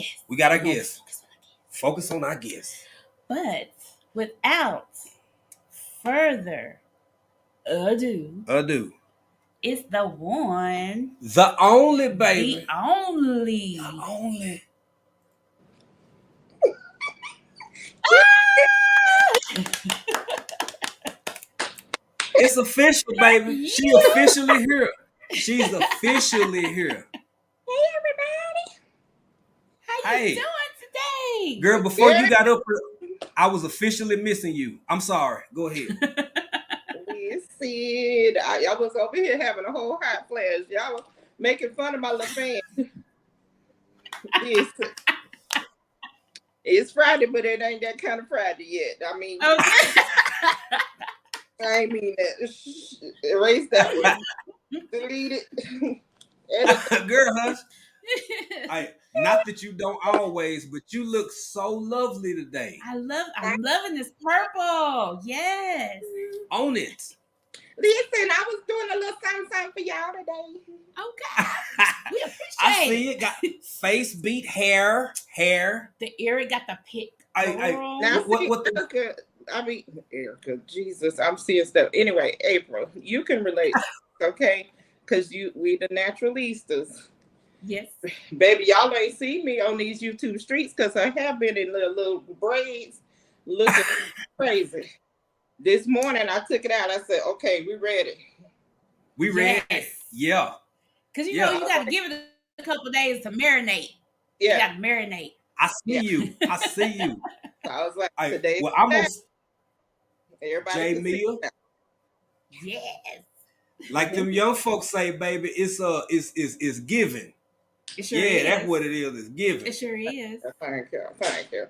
guest. We got our guest. Focus on our guest. But without further ado, it's the one, the only, baby, the only. It's official, baby. She officially here. She's officially here. Hey, everybody. How you doing today? Girl, before you got up here, I was officially missing you. I'm sorry. Go ahead. Listen, I was over here having a whole hot flash. Y'all was making fun of my little fan. Listen. It's Friday, but it ain't that kind of Friday yet. I mean, okay. I ain't mean that. Erase that one. Delete it. Girl, hush. Not that you don't always, but you look so lovely today. I'm loving this purple. Yes. Own it. Listen, I was doing a little something for y'all today. Okay. We appreciate it. I see it. Got face beat, hair. The ear got the pick. Erica, Jesus, I'm seeing stuff. Anyway, April, you can relate, okay? Because we the naturalistas. Yes. Baby, y'all ain't seen me on these YouTube streets because I have been in little braids looking crazy. This morning, I took it out. I said, okay, we ready. We ready. Yeah. Because, you know, you got to give it a couple days to marinate. Yeah. You got to marinate. I see you. So I was like, today. Well, I'm going to. Everybody. Jamia. Yes. Like them young folks say, baby, it's giving. It sure is. That's what it is. It's giving. It sure is. Thank you.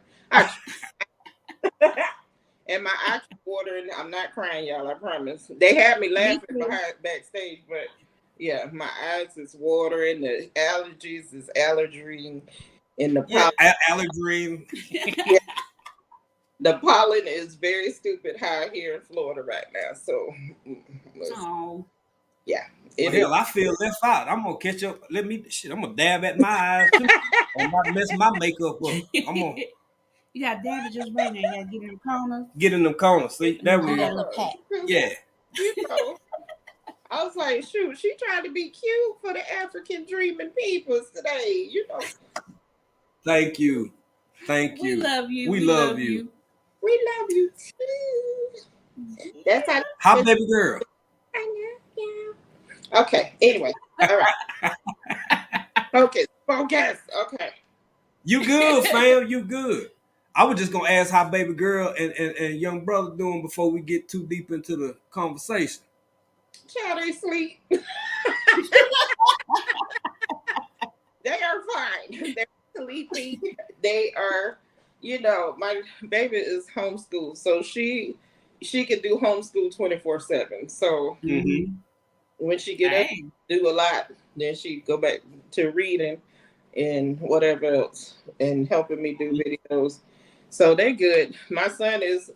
And my eyes watering. I'm not crying, y'all. I promise. They had me laughing backstage, but yeah, my eyes is watering. The allergies is allergy, and the pollen. Allergy. Yeah. The pollen is very stupid high here in Florida right now. So, yeah. Hell, I feel left out. I'm gonna catch up. I'm gonna dab at my eyes too. I might mess my makeup up. You got dab it just right now. You gotta get in the corners. Get in them corners. See, that we Yeah. You know, I was like, shoot, she tried to be cute for the African dreaming peoples today. You know. Thank you. We love you. We love you too. That's how baby girl. Okay. Anyway. All right. Focus. Okay. You good, fam? You good? I was just gonna ask how baby girl and young brother doing before we get too deep into the conversation. Child, they sleep. They are fine. They're sleeping. They are, my baby is homeschooled, so she can do homeschool 24/7. So when she get up, do a lot, then she go back to reading and whatever else and helping me do videos. So they good. My son is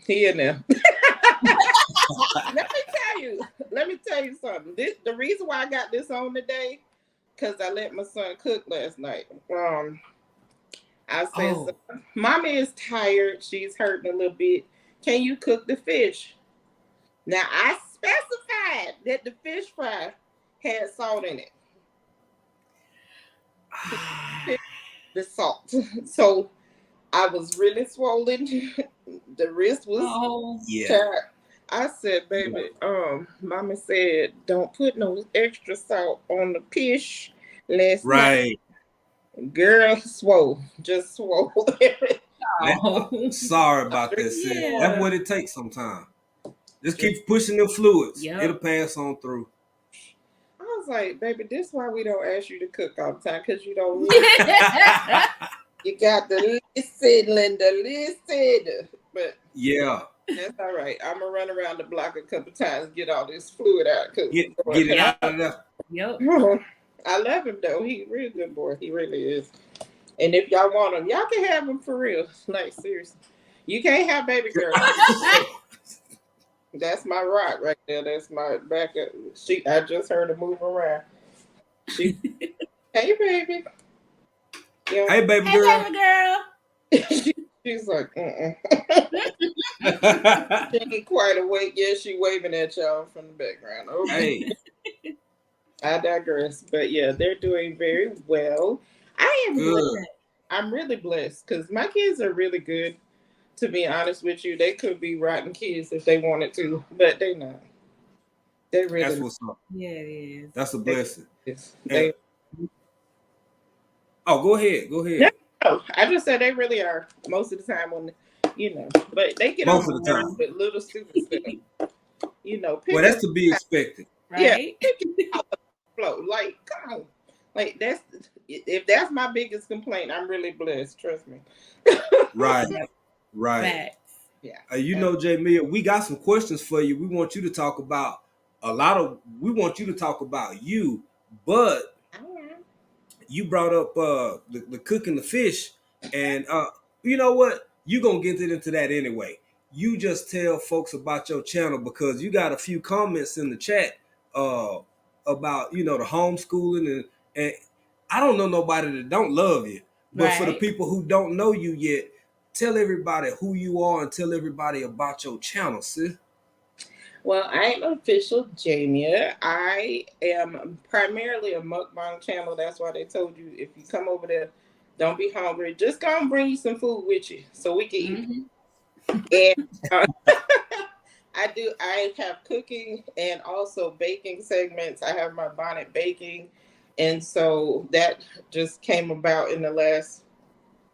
he in there. Let me tell you something. The reason why I got this on today, because I let my son cook last night. I said, Mommy is tired. She's hurting a little bit. Can you cook the fish? Now, I specified that the fish fry had salt in it. The salt. So I was really swollen. The wrist was tired. I said, baby, Mama said, don't put no extra salt on the fish last night. Girl, just swole. Sorry about that, sis. That's what it takes sometimes. Just keep pushing them fluids. Yep. It'll pass on through. I was like, baby, this is why we don't ask you to cook all the time, because you don't you got to listen, Linda, listen. But yeah. That's all right. I'm going to run around the block a couple times, get all this fluid out. Get it out of there. Yep. I love him, though. He's a real good boy. He really is. And if y'all want him, y'all can have him for real. Like, seriously. You can't have baby girl. That's my rock right there. That's my backup. I just heard her move around. Hey, baby. Yeah. Hey, baby Hey, girl. baby girl. She's like, she ain't quite awake yet. She waving at y'all from the background. Okay. Hey, I digress. But yeah, they're doing very well. I am blessed. good. I'm really blessed because my kids are really good. To be honest with you, they could be rotten kids if they wanted to, but they not. They really That's not. what's up. Yeah, it is. That's a They, blessing. And they oh, go ahead. Go no, ahead. no, I just said they really are most of the time when but they get on Most my of the nerves time. with little stupid stuff. Well, Picking that's to be expected. yeah, Right? picking out the flow. Like, come on. Like that's if that's my biggest complaint, I'm really blessed. Trust me. Right. Yep. Right. Facts. Yeah. You know, Jay Mia, we got some questions for you. We want you to talk about we want you to talk about you, but All right. you brought up the cooking the fish, and you know what? You gonna get into that anyway. You just tell folks about your channel because you got a few comments in the chat uh about the homeschooling and I don't know nobody that don't love you, but for the Right. people who don't know you yet, tell everybody who you are and tell everybody about your channel, sis. Well, I'm official Jamia. I am primarily a mukbang channel. That's why they told you if you come over there, don't be hungry. Just go and bring you some food with you so we can eat. Mm-hmm. And I have cooking and also baking segments. I have my bonnet baking. And so that just came about in the last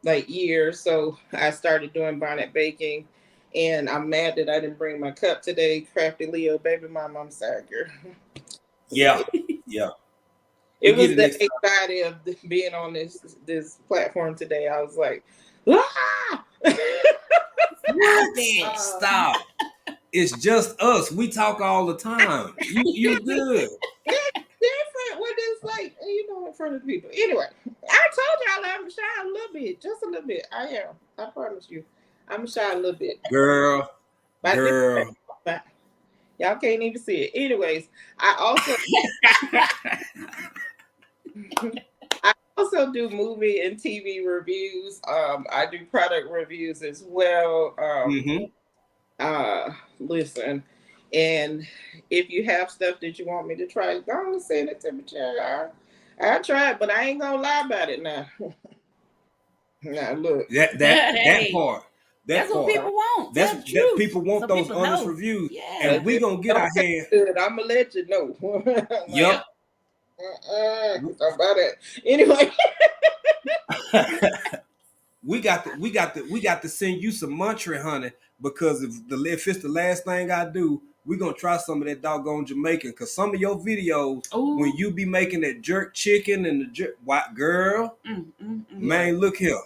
like year. So I started doing bonnet baking. And I'm mad that I didn't bring my cup today. Crafty Leo, baby mama, I'm sorry, girl. Yeah, yeah. We It get was it the next time. anxiety of being on this platform today. I was like, ah! Stop What? it. Stop. It's just us. We talk all the time. You good. It's different when it's like in front of people. Anyway, I told y'all I'm shy a little bit, just a little bit. I am. I promise you, I'm shy a little bit. Girl, But girl. but y'all can't even see it. Anyways, I also I also do movie and TV reviews. I do product reviews as well. Mm-hmm. Listen, and if you have stuff that you want me to try, go on and send it to me, Cherry. I tried, but I ain't gonna lie about it now. Now look, That Hey, part. That that's what part. people want. That's Tell the that truth. people want So those people honest know. reviews. Yeah. And if we it gonna get don't our taste hand. good, I'm gonna let you know. Like, Yep. Yep. about it. Anyway, We got to send you some munchery honey because if it's the last thing I do, we're gonna try some of that doggone Jamaican. Cause some of your videos when Ooh. you be making that jerk chicken and the jerk white girl, yeah, man, look here.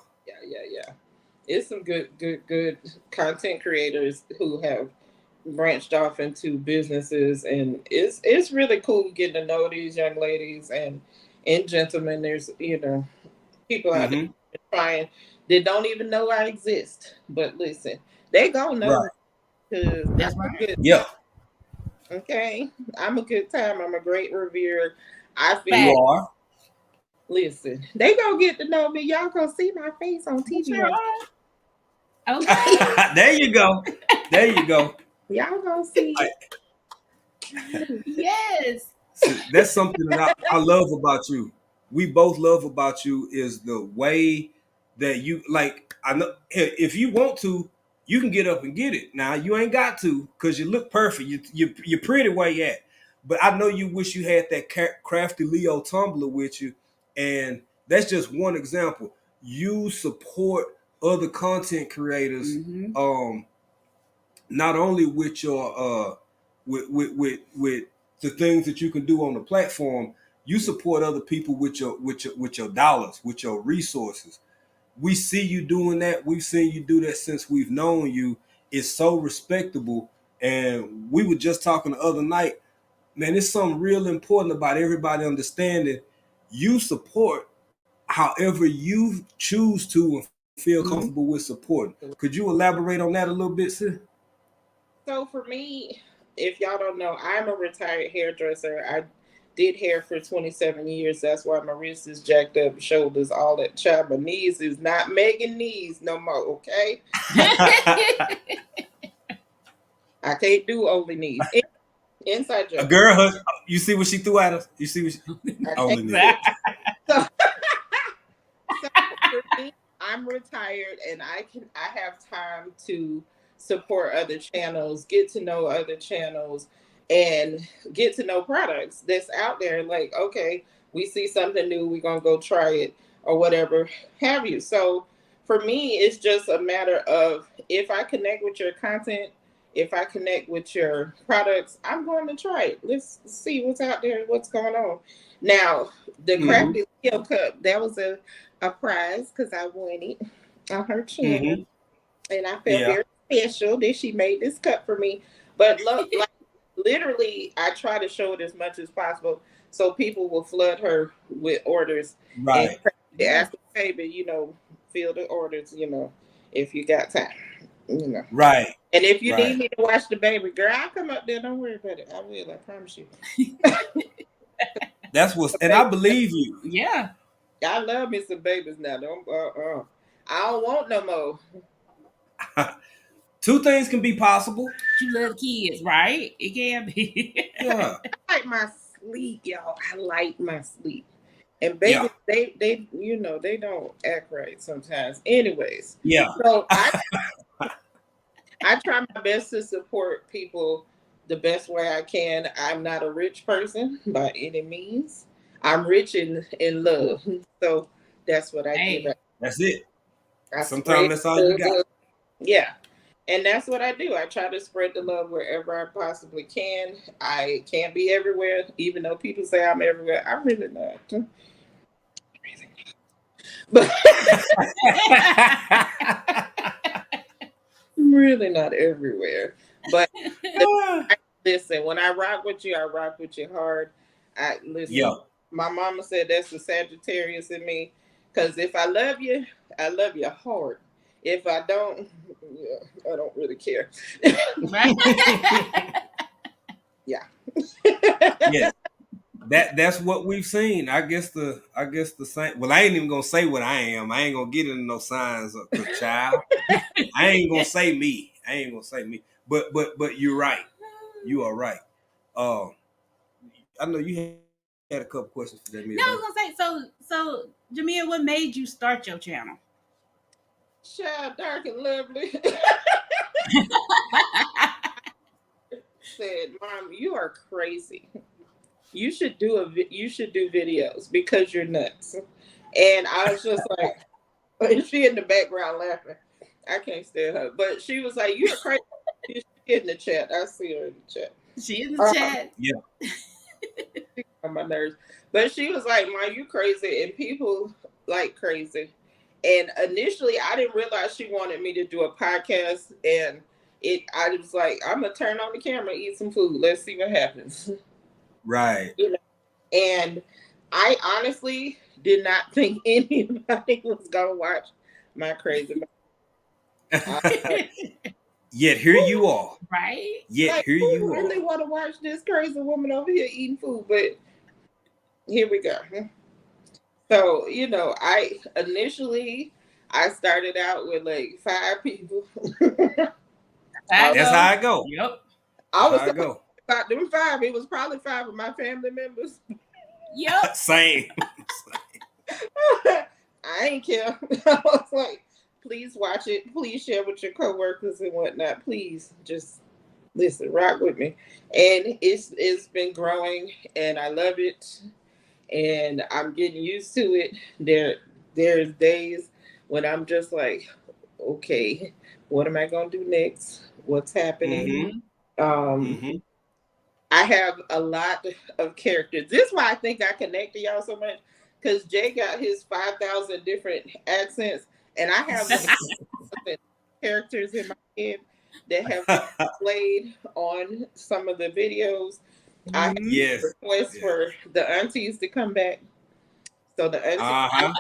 yeah. It's some good content creators who have branched off into businesses, and it's really cool getting to know these young ladies and gentlemen. There's people out Mm-hmm. there trying that don't even know I exist. But listen, they gonna know me Right. because I'm That's a right. good Yeah, okay. I'm a good time. I'm a great reviewer. I you feel Fact. are. listen, they gonna get to know me. Y'all gonna see my face on You TV sure one. are. Okay. There you go. There you go. Y'all gonna see I, it. Yes. See, that's something that I love about you. We both love about you is the way that you like. I know if you want to, you can get up and get it. Now you ain't got to because you look perfect. You're pretty where you at. But I know you wish you had that crafty Leo tumbler with you, and that's just one example. You support other content creators, Mm-hmm. um, not only with your with the things that you can do on the platform, you support other people with your dollars, with your resources. We see you doing that. We've seen you do that since we've known you. It's so respectable. And we were just talking the other night, man, it's something real important about everybody understanding you support however you choose to and feel Mm-hmm. comfortable with supporting. Could you elaborate on that a little bit, sis? So for me, if y'all don't know, I'm a retired hairdresser. I did hair for 27 years. That's why my wrist is jacked up, shoulders, all that. Child, my knees is not making knees no more, okay? I can't do only knees. Inside A joke. girl, you see what she threw at us? You see what I only can't me. do it. So, so for me, I'm retired and I have time to support other channels, get to know other channels, and get to know products that's out there. Like, okay, we see something new, we're gonna go try it or whatever have you. So for me, it's just a matter of if I connect with your content, if I connect with your products, I'm going to try it. Let's see what's out there, what's going on. Now, the Mm-hmm. Crafty Leo Cup, that was a prize because I won it on her channel. Mm-hmm. And I felt Yeah. very special that she made this cup for me. But look, like literally, I try to show it as much as possible so people will flood her with orders and Right. they Yeah. ask her, baby, fill the orders, if you got time. Right. And if you Right. need me to watch the baby, girl, I'll come up there. Don't worry about it. I will. I promise you. That's what's, and I believe you. Yeah. I love me some babies now. Don't. I don't want no more. Two things can be possible. You love kids, right? It can be. Yeah. I like my sleep, y'all. I like my sleep. And Yeah. babies, they don't act right sometimes. Anyways, Yeah. so I try my best to support people the best way I can. I'm not a rich person by any means. I'm rich in love. So that's what I give Hey. out. That's it. I Sometimes spread that's all you got. love. Yeah. And that's what I do. I try to spread the love wherever I possibly can. I can't be everywhere, even though people say I'm everywhere. I'm really not. But I'm really not everywhere. But listen, when I rock with you, I rock with you hard. I listen. Yeah. My mama said that's the Sagittarius in me. Because if I love you, I love you hard. If I don't, yeah, I don't really care. Yeah. Yes. That's what we've seen. I guess the same. Well, I ain't even gonna say what I am. I ain't gonna get into no signs of the child. I ain't gonna say me. I ain't gonna say me. But you're right. You are right. Uh, I know you had a couple questions for that, No, Mia. I was gonna say, so Jamia, what made you start your channel? Child, dark and lovely. Said, "Mom, you are crazy. You should do videos because you're nuts." And I was just like, and she in the background laughing. I can't stand her, but she was like, "You're crazy." She's in the chat. I see her in the chat. She in the chat. Yeah. She on my nerves, but she was like, "Mom, you crazy," and people like crazy. And initially, I didn't realize she wanted me to do a podcast, and I was like, "I'm gonna turn on the camera, eat some food. Let's see what happens." Right. And I honestly did not think anybody was gonna watch my crazy. Yet here you are. Right? Yet Like, here who you really are. want to watch this crazy woman over here eating food? But here we go. So I started out with like 5 people. I, That's how I go. Yep. I That's how was I talking go. about them 5. It was probably 5 of my family members. Yep. Same. I ain't care. I was like, please watch it. Please share with your coworkers and whatnot. Please just listen, rock with me. And it's been growing, and I love it, and I'm getting used to it. There's days when I'm just like, okay, what am I gonna do next? What's happening? Mm-hmm. Mm-hmm. Um, Mm-hmm. I have a lot of characters. This is why I think I connect to y'all so much because Jay got his 5,000 different accents, and I have like characters in my head that have been played on some of the videos. I have Mm-hmm. Yes. requests Yes. for the aunties to come back. So Uh-huh.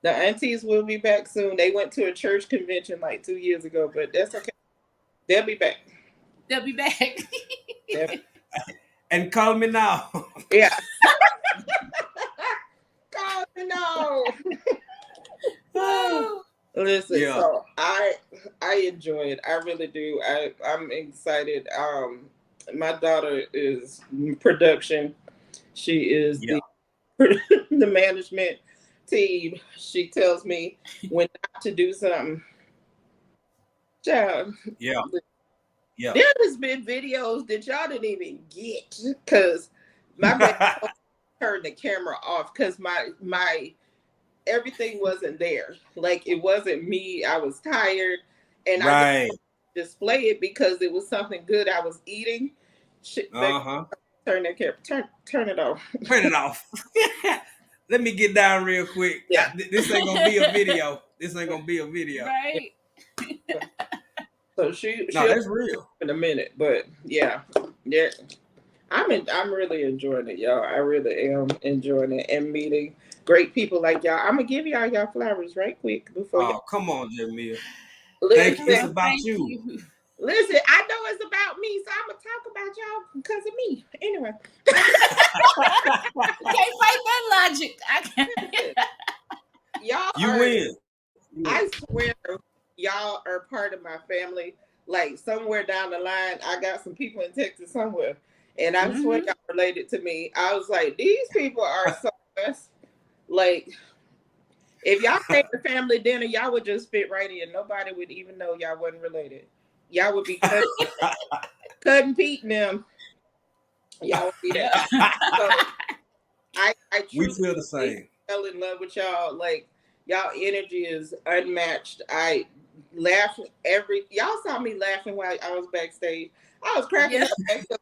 the aunties will be back soon. They went to a church convention like 2 years ago, but that's okay. They'll be back. They'll be back. They'll And call me now. Yeah. God, no. Listen, Yeah. so I enjoy it. I really do. I'm excited. My daughter is production. She is Yeah. the management team. She tells me when not to do something. Child, Yeah. Yeah. there has been videos that y'all didn't even get because my baby turned the camera off because my everything wasn't there. Like it wasn't me. I was tired, and I didn't Right. display it because it was something good I was eating. Shit, baby, turn that camera. Turn it off. Turn it off. Let me get down real quick. Yeah. This ain't gonna be a video. This ain't gonna be a video. Right. So No, she'll that's real. in a minute, but yeah. I'm really enjoying it, y'all. I really am enjoying it and meeting great people like y'all. I'm gonna give y'all flowers right quick before Oh, come on, Jamil. listen. Thank you. It's about you. Listen, I know it's about me, so I'm gonna talk about y'all because of me. Anyway. Can't fight that logic. I can't. Y'all You win. I swear y'all are part of my family. Like somewhere down the line, I got some people in Texas somewhere. And I swear y'all related to me. I was like, these people are so best. Like, if y'all came to family dinner, y'all would just fit right in. Nobody would even know y'all wasn't related. Y'all would be cutting Pete and them. Y'all would be there. So I We truly feel the same. fell in love with y'all. Like y'all energy is unmatched. I laugh y'all saw me laughing while I was backstage. I was cracking up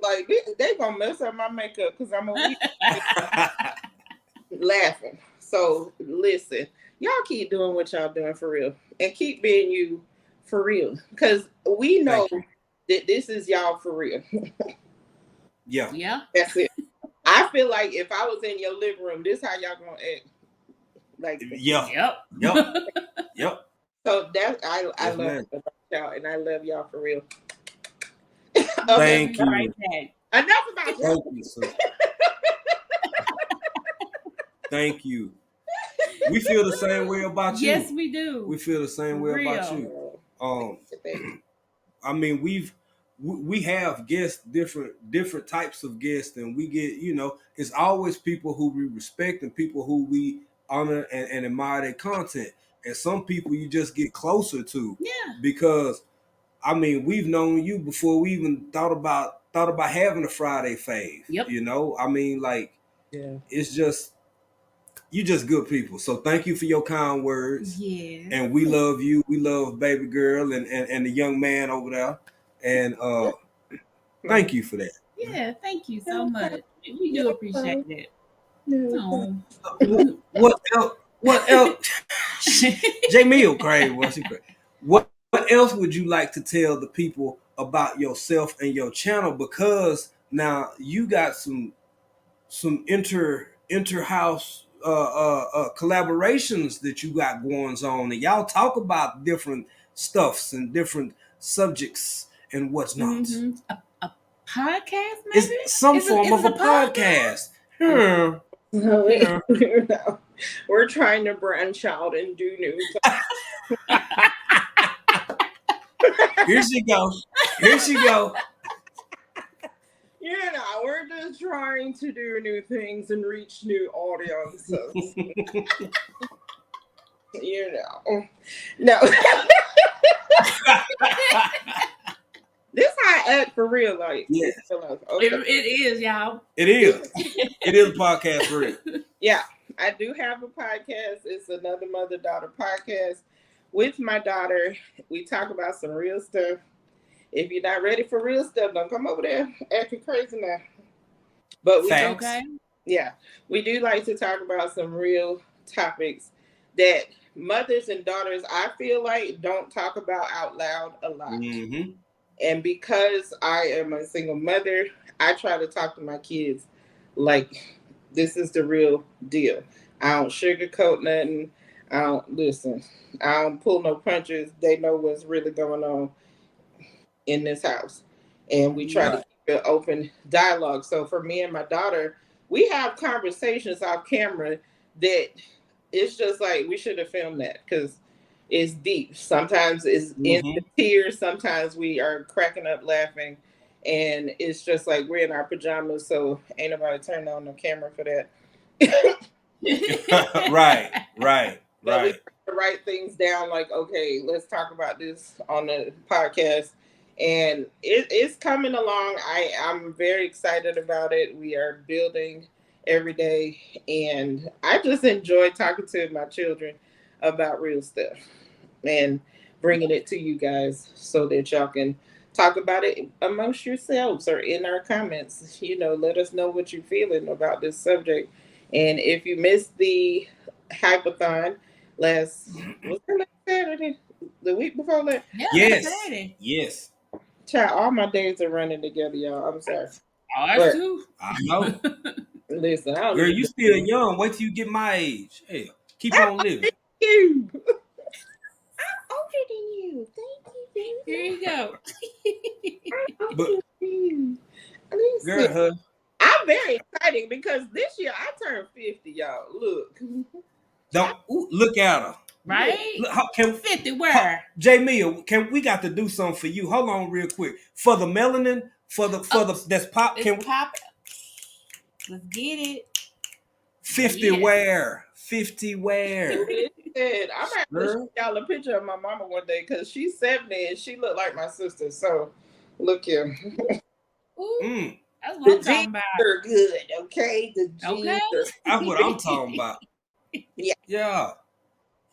like they gonna mess up my makeup because I'm a laughing. So listen, y'all keep doing what y'all doing for real, and keep being you for real, because we know that this is y'all for real. Yeah. That's it. I feel like if I was in your living room, this how y'all gonna act. Like Yep. So that I Yes, love man. about y'all, and I love y'all for real. Thank you. Right. Enough about y'all. Thank you, sir. Thank you. We feel the same way about you. Yes, we do. We feel the same way about you. I mean, we have guests, different types of guests, and we get, it's always people who we respect and people who we honor and admire their content. And some people you just get closer to. Yeah. Because I mean, we've known you before we even thought about having a Friday fave. Yep. I mean, like, it's just, you just good people. So thank you for your kind words. Yeah. And we love you. We love baby girl and the young man over there. And thank you for that. Yeah, thank you so much. We do appreciate that. Oh. What else? What else? Jamil, crazy. What else would you like to tell the people about yourself and your channel? Because now you got some inter house collaborations that you got going on, and y'all talk about different stuffs and different subjects and what's not. Mm-hmm. A podcast, maybe? It's some form of a podcast. No, we're trying to branch out and do new things. Here she goes. We're just trying to do new things and reach new audiences. No. This how I act for real, like. Yeah. Okay. It is, y'all. It is. It is a podcast for real. Yeah, I do have a podcast. It's another mother-daughter podcast with my daughter. We talk about some real stuff. If you're not ready for real stuff, don't come over there acting crazy now. But we do like to talk about some real topics that mothers and daughters, I feel like, don't talk about out loud a lot. Mm-hmm. And because I am a single mother, I try to talk to my kids like this is the real deal. I don't sugarcoat nothing. I don't pull no punches. They know what's really going on in this house. And we try to keep an open dialogue. So for me and my daughter, we have conversations off camera that it's just like we should have filmed that because it's deep. Sometimes it's in the tears. Sometimes we are cracking up laughing, and it's just like we're in our pajamas, so ain't nobody turning on the camera for that. Right. But we write things down like, okay, let's talk about this on the podcast. And it's coming along. I'm very excited about it. We are building every day. And I just enjoy talking to my children about real stuff and bringing it to you guys so that y'all can talk about it amongst yourselves or in our comments. Let us know what you're feeling about this subject. And if you missed the hypathon last Saturday, the week before that. Yeah, yes. Child, all my days are running together, y'all. I'm sorry. Ours too. I know. Listen, I don't Girl, you still young. Wait till you get my age. Hell, keep on living. you. I'm older than you. Thank you. Here you go. Girl, I'm very excited because this year I turned 50, y'all. Look. Look at her. Right? Look, 50 where? Jamia, we got to do something for you. Hold on real quick. For the melanin, for the that's pop. Pop. Let's get it. 50 where? 50 where? I'm gonna show y'all a picture of my mama one day because she's 70 and she looked like my sister. So look here. Ooh, that's what I'm talking about. Are good, okay? The jeans that's what I'm talking about. Yeah.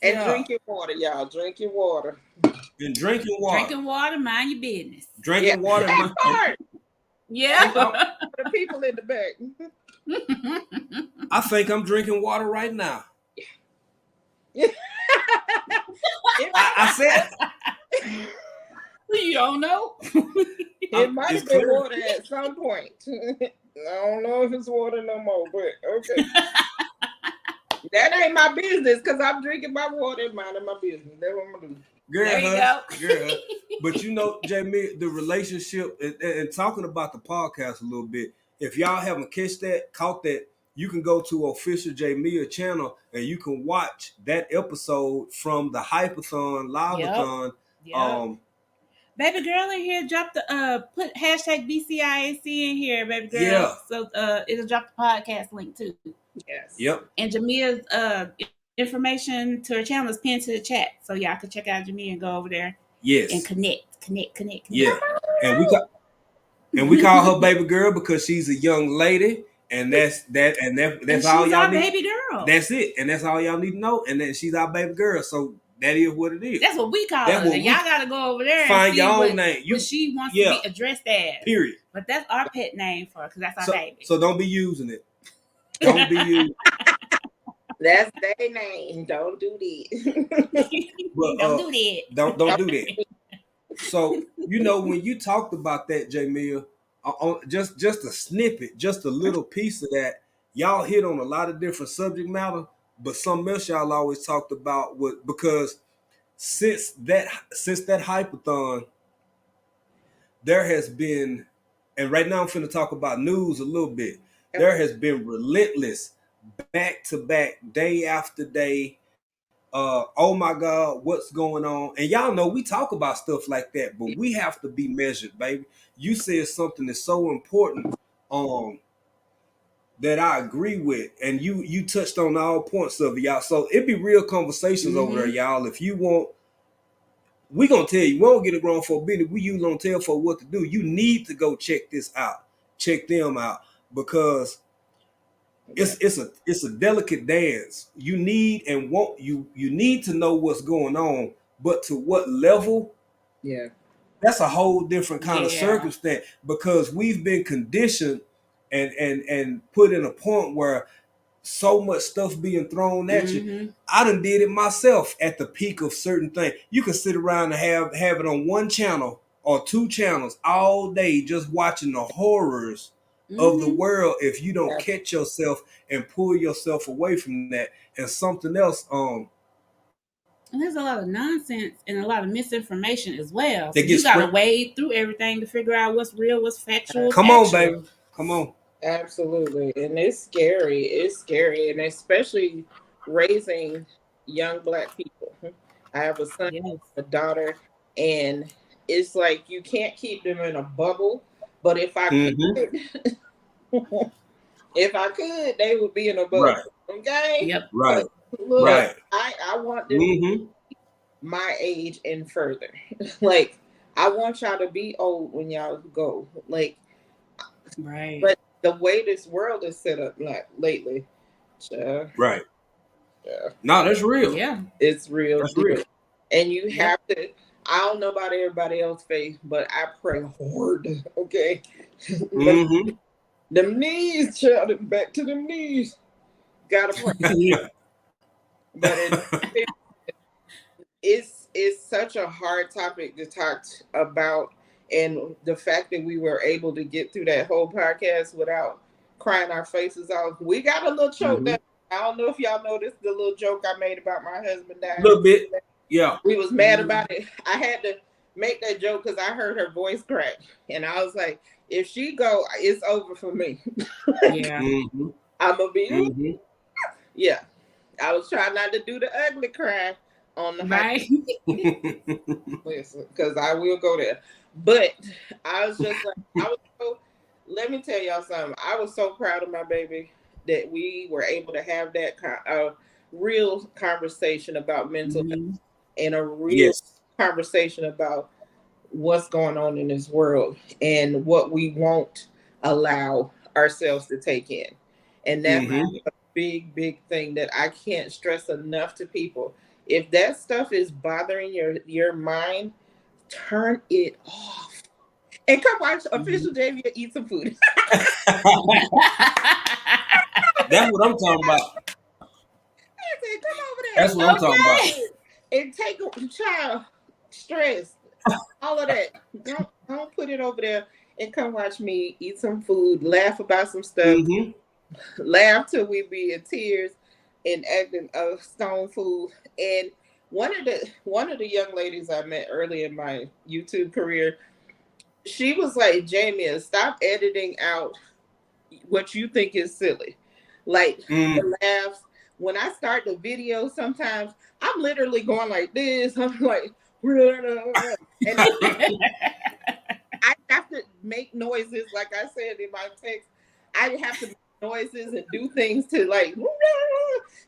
And drinking water, y'all. Drinking water. And drinking water. Drinking water, mind your business. Drinking water. Yeah. The people in the back. I think I'm drinking water right now. I said. You don't know. It might have been water at some point. I don't know if it's water no more, but okay. That ain't my business because I'm drinking my water and minding my business. That's what I'm gonna do. Girl. But Jamie, the relationship and talking about the podcast a little bit. If y'all haven't caught that, you can go to official Jamia channel and you can watch that episode from the Hypathon Liveathon. Yep. Baby girl in here dropped the put hashtag BCIAC in here, baby girl. Yeah. So it'll drop the podcast link too. Yes. Yep. And Jamia's information to her channel is pinned to the chat, so y'all can check out Jamia and go over there. Yes. And connect. Yeah. And we call her baby girl because she's a young lady, and that's all y'all need. Baby girl. That's it, and that's all y'all need to know. And then she's our baby girl, so that is what it is. That's what we call her. And y'all gotta go over there find and see your what own name. What she wants to be addressed as. Period. But that's our pet name for her because that's our baby. So don't be using it. Don't be using. That's their name. Don't do that. But, don't do that. Don't do that. So when you talked about that, Jamia, just a snippet, just a little piece of that, y'all hit on a lot of different subject matter, but something else y'all always talked about was because since that hypathon, there has been, and right now I'm finna talk about news a little bit. There has been relentless, back to back, day after day. Oh my God, what's going on? And y'all know we talk about stuff like that, but we have to be measured, baby. You said something that's so important that I agree with, and you touched on all points of it, y'all. So it be real conversations over there, y'all. If you want, we gonna tell you. We don't get a grown for business. We usually don't tell for what to do. You need to go check this out, check them out, because it's a delicate dance. You need and want you need to know what's going on, but to what level? Yeah, that's a whole different kind of circumstance, because we've been conditioned and put in a point where so much stuff being thrown at you. I done did it myself at the peak of certain things. You can sit around and have it on one channel or two channels all day just watching the horrors of the world if you don't catch yourself and pull yourself away from that. And something else, And there's a lot of nonsense and a lot of misinformation as well. So They get you got to spread. wade through everything to figure out what's real, what's factual, Come on, baby. Come on. Absolutely. And it's scary. It's scary. And especially raising young Black people. I have a son, Yes. a daughter, and it's like you can't keep them in a bubble. But if I could, if I could, they would be in a bubble. Right. Okay? Yep. Right. Look, Right. I want them to be my age and further. Like, I want y'all to be old when y'all go. Like, Right. but the way this world is set up like lately, Right. yeah, No, that's real. Yeah. it's real. That's real. And you Yep. have to. I don't know about everybody else's faith, but I pray hard. Okay, them knees, child, back to them knees. Gotta pray. Yeah. But it's such a hard topic to talk about, and the fact that we were able to get through that whole podcast without crying our faces off. We got a little choke that I don't know if y'all noticed the little joke I made about my husband dying. A little bit. Yeah. We was mad about it. I had to make that joke because I heard her voice crack, and I was like, if she go, it's over for me. Yeah. I'm gonna be yeah. I was trying not to do the ugly cry on the Right. listen, because I will go there. But I was just like, let me tell y'all something. I was so proud of my baby that we were able to have that real conversation about mental health and a real conversation about what's going on in this world and what we won't allow ourselves to take in. And that's a big thing that I can't stress enough to people. If that stuff is bothering your mind, turn it off. And come watch Official Jamie eat some food. That's what I'm talking about. I said, come over there. That's what I'm talking about. And take a child, stress, all of that. Don't put it over there and come watch me eat some food, laugh about some stuff, laugh till we be in tears and acting a stone fool. And one of the young ladies I met early in my YouTube career, she was like, Jamie, stop editing out what you think is silly. Like the laughs. When I start the video, sometimes I'm literally going like this. I'm like, and I have to make noises, like I said in my text. I have to make noises and do things to like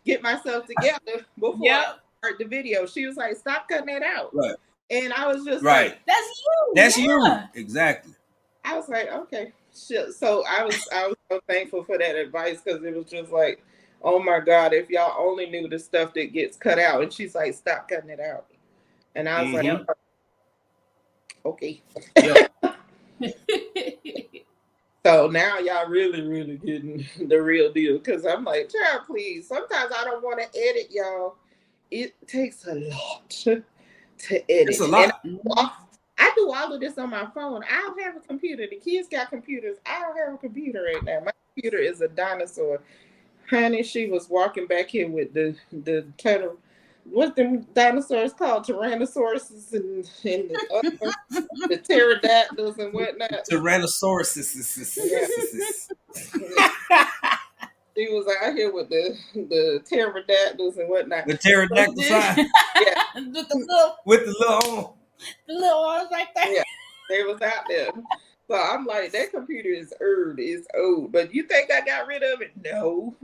get myself together before I start the video. She was like, stop cutting that out. Right. And I was just like, that's you. That's you. Exactly. I was like, okay. So I was so thankful for that advice, because it was just like, oh my God, if y'all only knew the stuff that gets cut out. And she's like, stop cutting it out. And I was like, okay. So now y'all really getting the real deal, because I'm like, child, please. Sometimes I don't want to edit, y'all. It takes a lot to edit. It's a lot. I do all of this on my phone. I don't have a computer. The kids got computers. I don't have a computer right now. My computer is a dinosaur. Honey, she was walking back here with the what them dinosaurs called? Tyrannosauruses and the pterodactyls and whatnot. Tyrannosauruses. She was out here with the pterodactyls and whatnot. The pterodactyl sign. Yeah. With the little arms right there. Yeah, they was out there. So I'm like, that computer is old. But you think I got rid of it? No.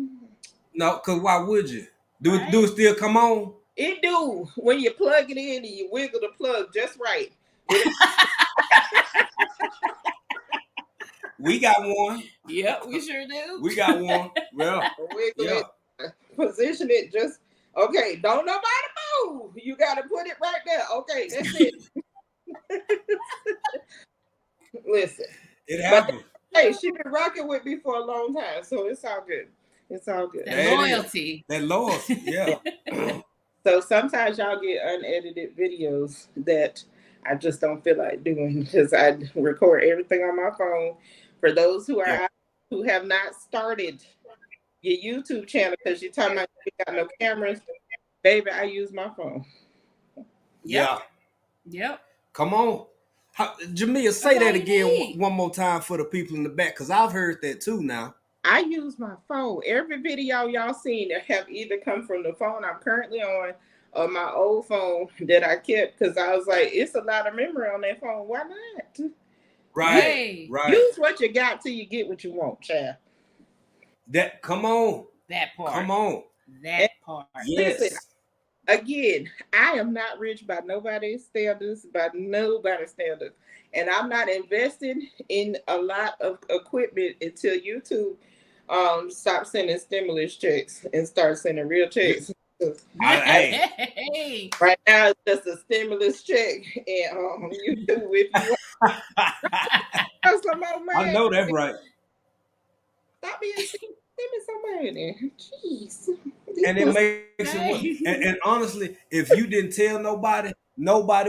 No, because why would you? Do it still come on? It do. When you plug it in and you wiggle the plug just right. We got one. Yep, we sure do. We got one. Well, wiggle it, position it just, okay, don't nobody move. You got to put it right there. Okay, that's it. Listen. It happened. Hey, she been rocking with me for a long time, so it's all good. It's all good. That loyalty. That loyalty, yeah. So sometimes y'all get unedited videos that I just don't feel like doing, because I record everything on my phone. For those who are who have not started your YouTube channel because you're talking about you got no cameras, baby, I use my phone. Yeah. Yep. Come on. Jamia, say that again one more time for the people in the back, because I've heard that too now. I use my phone. Every video y'all seen have either come from the phone I'm currently on or my old phone that I kept, because I was like, it's a lot of memory on that phone. Why not? Right. Right. Use what you got till you get what you want, child. Come on. That part. Come on. That part. Yes. Listen, again, I am not rich by nobody's standards, and I'm not investing in a lot of equipment until YouTube stop sending stimulus checks and start sending real checks. Hey. Right now it's just a stimulus check and YouTube if you want some more money. I know that's right. Stop being send me some money. Jeez. And it makes it and honestly, if you didn't tell nobody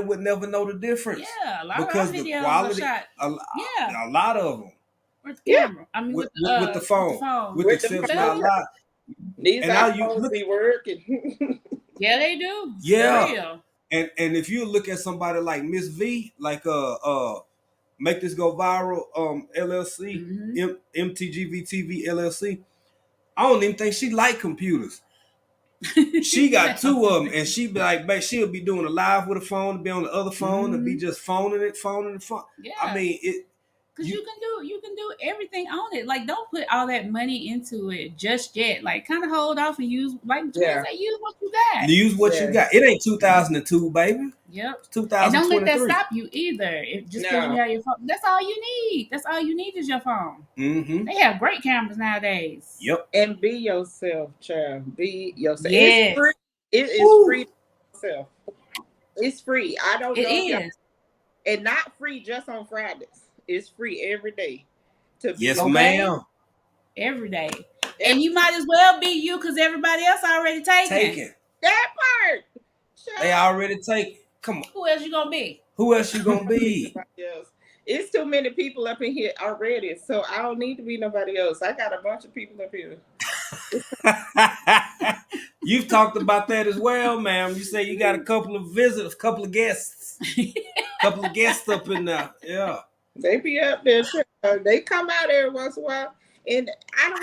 would never know the difference. Yeah, a lot because of our videos the quality, are shot. a lot of them. With the camera. I mean, with the phone. With the exception of a lot. These iPhones be working. Yeah, they do. Yeah. For real. And if you look at somebody like Miss V, like Make This Go Viral, LLC, MTGV TV LLC, I don't even think she like computers. She got two of them, and she be like, she'll be doing a live with a phone, be on the other phone, and be just phoning it. Yeah. I mean, because you can do everything on it. Like, don't put all that money into it just yet. Like, kind of hold off and use, like, say, use what you got. Use what you got. It ain't 2002, baby. Yep. It's 2023. And don't let that stop you either. Just because you have your phone, that's all you need. That's all you need is your phone. Mm-hmm. They have great cameras nowadays. Yep. And be yourself, child. Be yourself. Yes. It's free. It is free to yourself. It's free. I don't know. It is. And not free just on Fridays. It's free every day. Yes, ma'am. Every day. And you might as well be you because everybody else already taken. That part. They already taken. Come on. Who else you gonna be? It's too many people up in here already, so I don't need to be nobody else. I got a bunch of people up here. You've talked about that as well, ma'am. You say you got a couple of visitors, couple of guests up in there. Yeah. They be up there. They come out every once in a while, and I don't.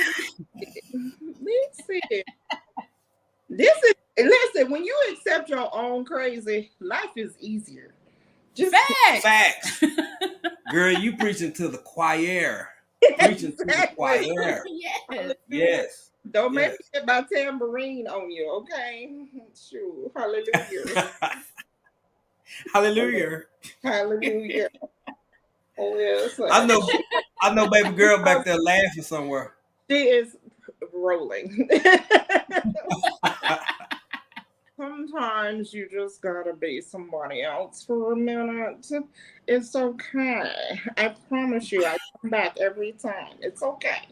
Listen. When you accept your own crazy, life is easier. Just facts. Girl, you preaching to the choir. Preaching to the choir. Yes. Don't make me get my tambourine on you, okay? Sure. Hallelujah. Hallelujah. Hallelujah. Oh, yes. I know baby girl back there laughing somewhere. She is rolling. Sometimes you just gotta be somebody else for a minute. It's okay. I promise you, I come back every time. It's okay.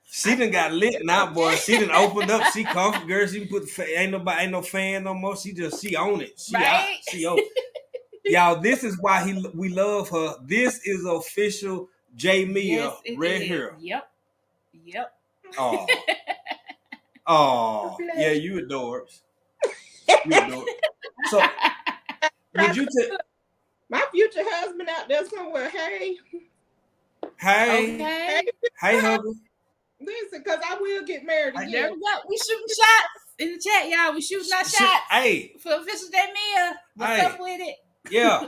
She done got lit now, boy. She done opened up. She comfy, girl. She put ain't no fan no more. She on it. She out. She on. Y'all, this is why we love her. This is official J Mia right here. Yep. Oh, yeah, you adorbs. So, would you tell my future husband out there somewhere? Hey, hubby. Listen, because I will get married again. There we go. We shooting shots in the chat, y'all. We shooting our shots. Hey, for official J Mia. What's up with it? Yeah.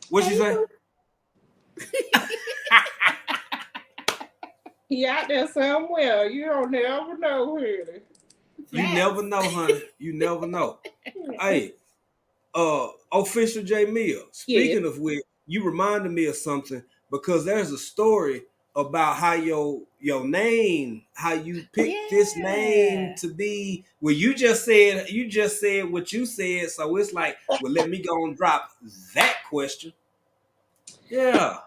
What she say? He out there somewhere. You don't never know, honey. You never know, honey. You never know. Hey, official J Mia. Speaking of which, you reminded me of something because there's a story about how your name, how you picked this name to be. Well, you just said what you said, so it's like, well, let me go and drop that question. Yeah.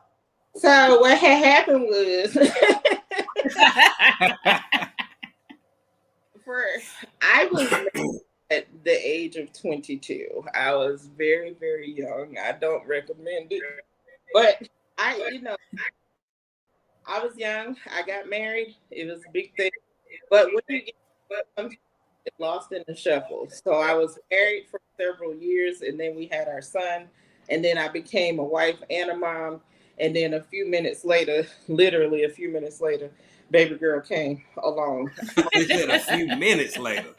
So what had happened was I was at the age of 22. I was very, very young. I don't recommend it. But I was young. I got married. It was a big thing. But when you get sometimes get lost in the shuffle. So I was married for several years, and then we had our son, and then I became a wife and a mom. And then a few minutes later, literally a few minutes later, baby girl came along. They said a few minutes later.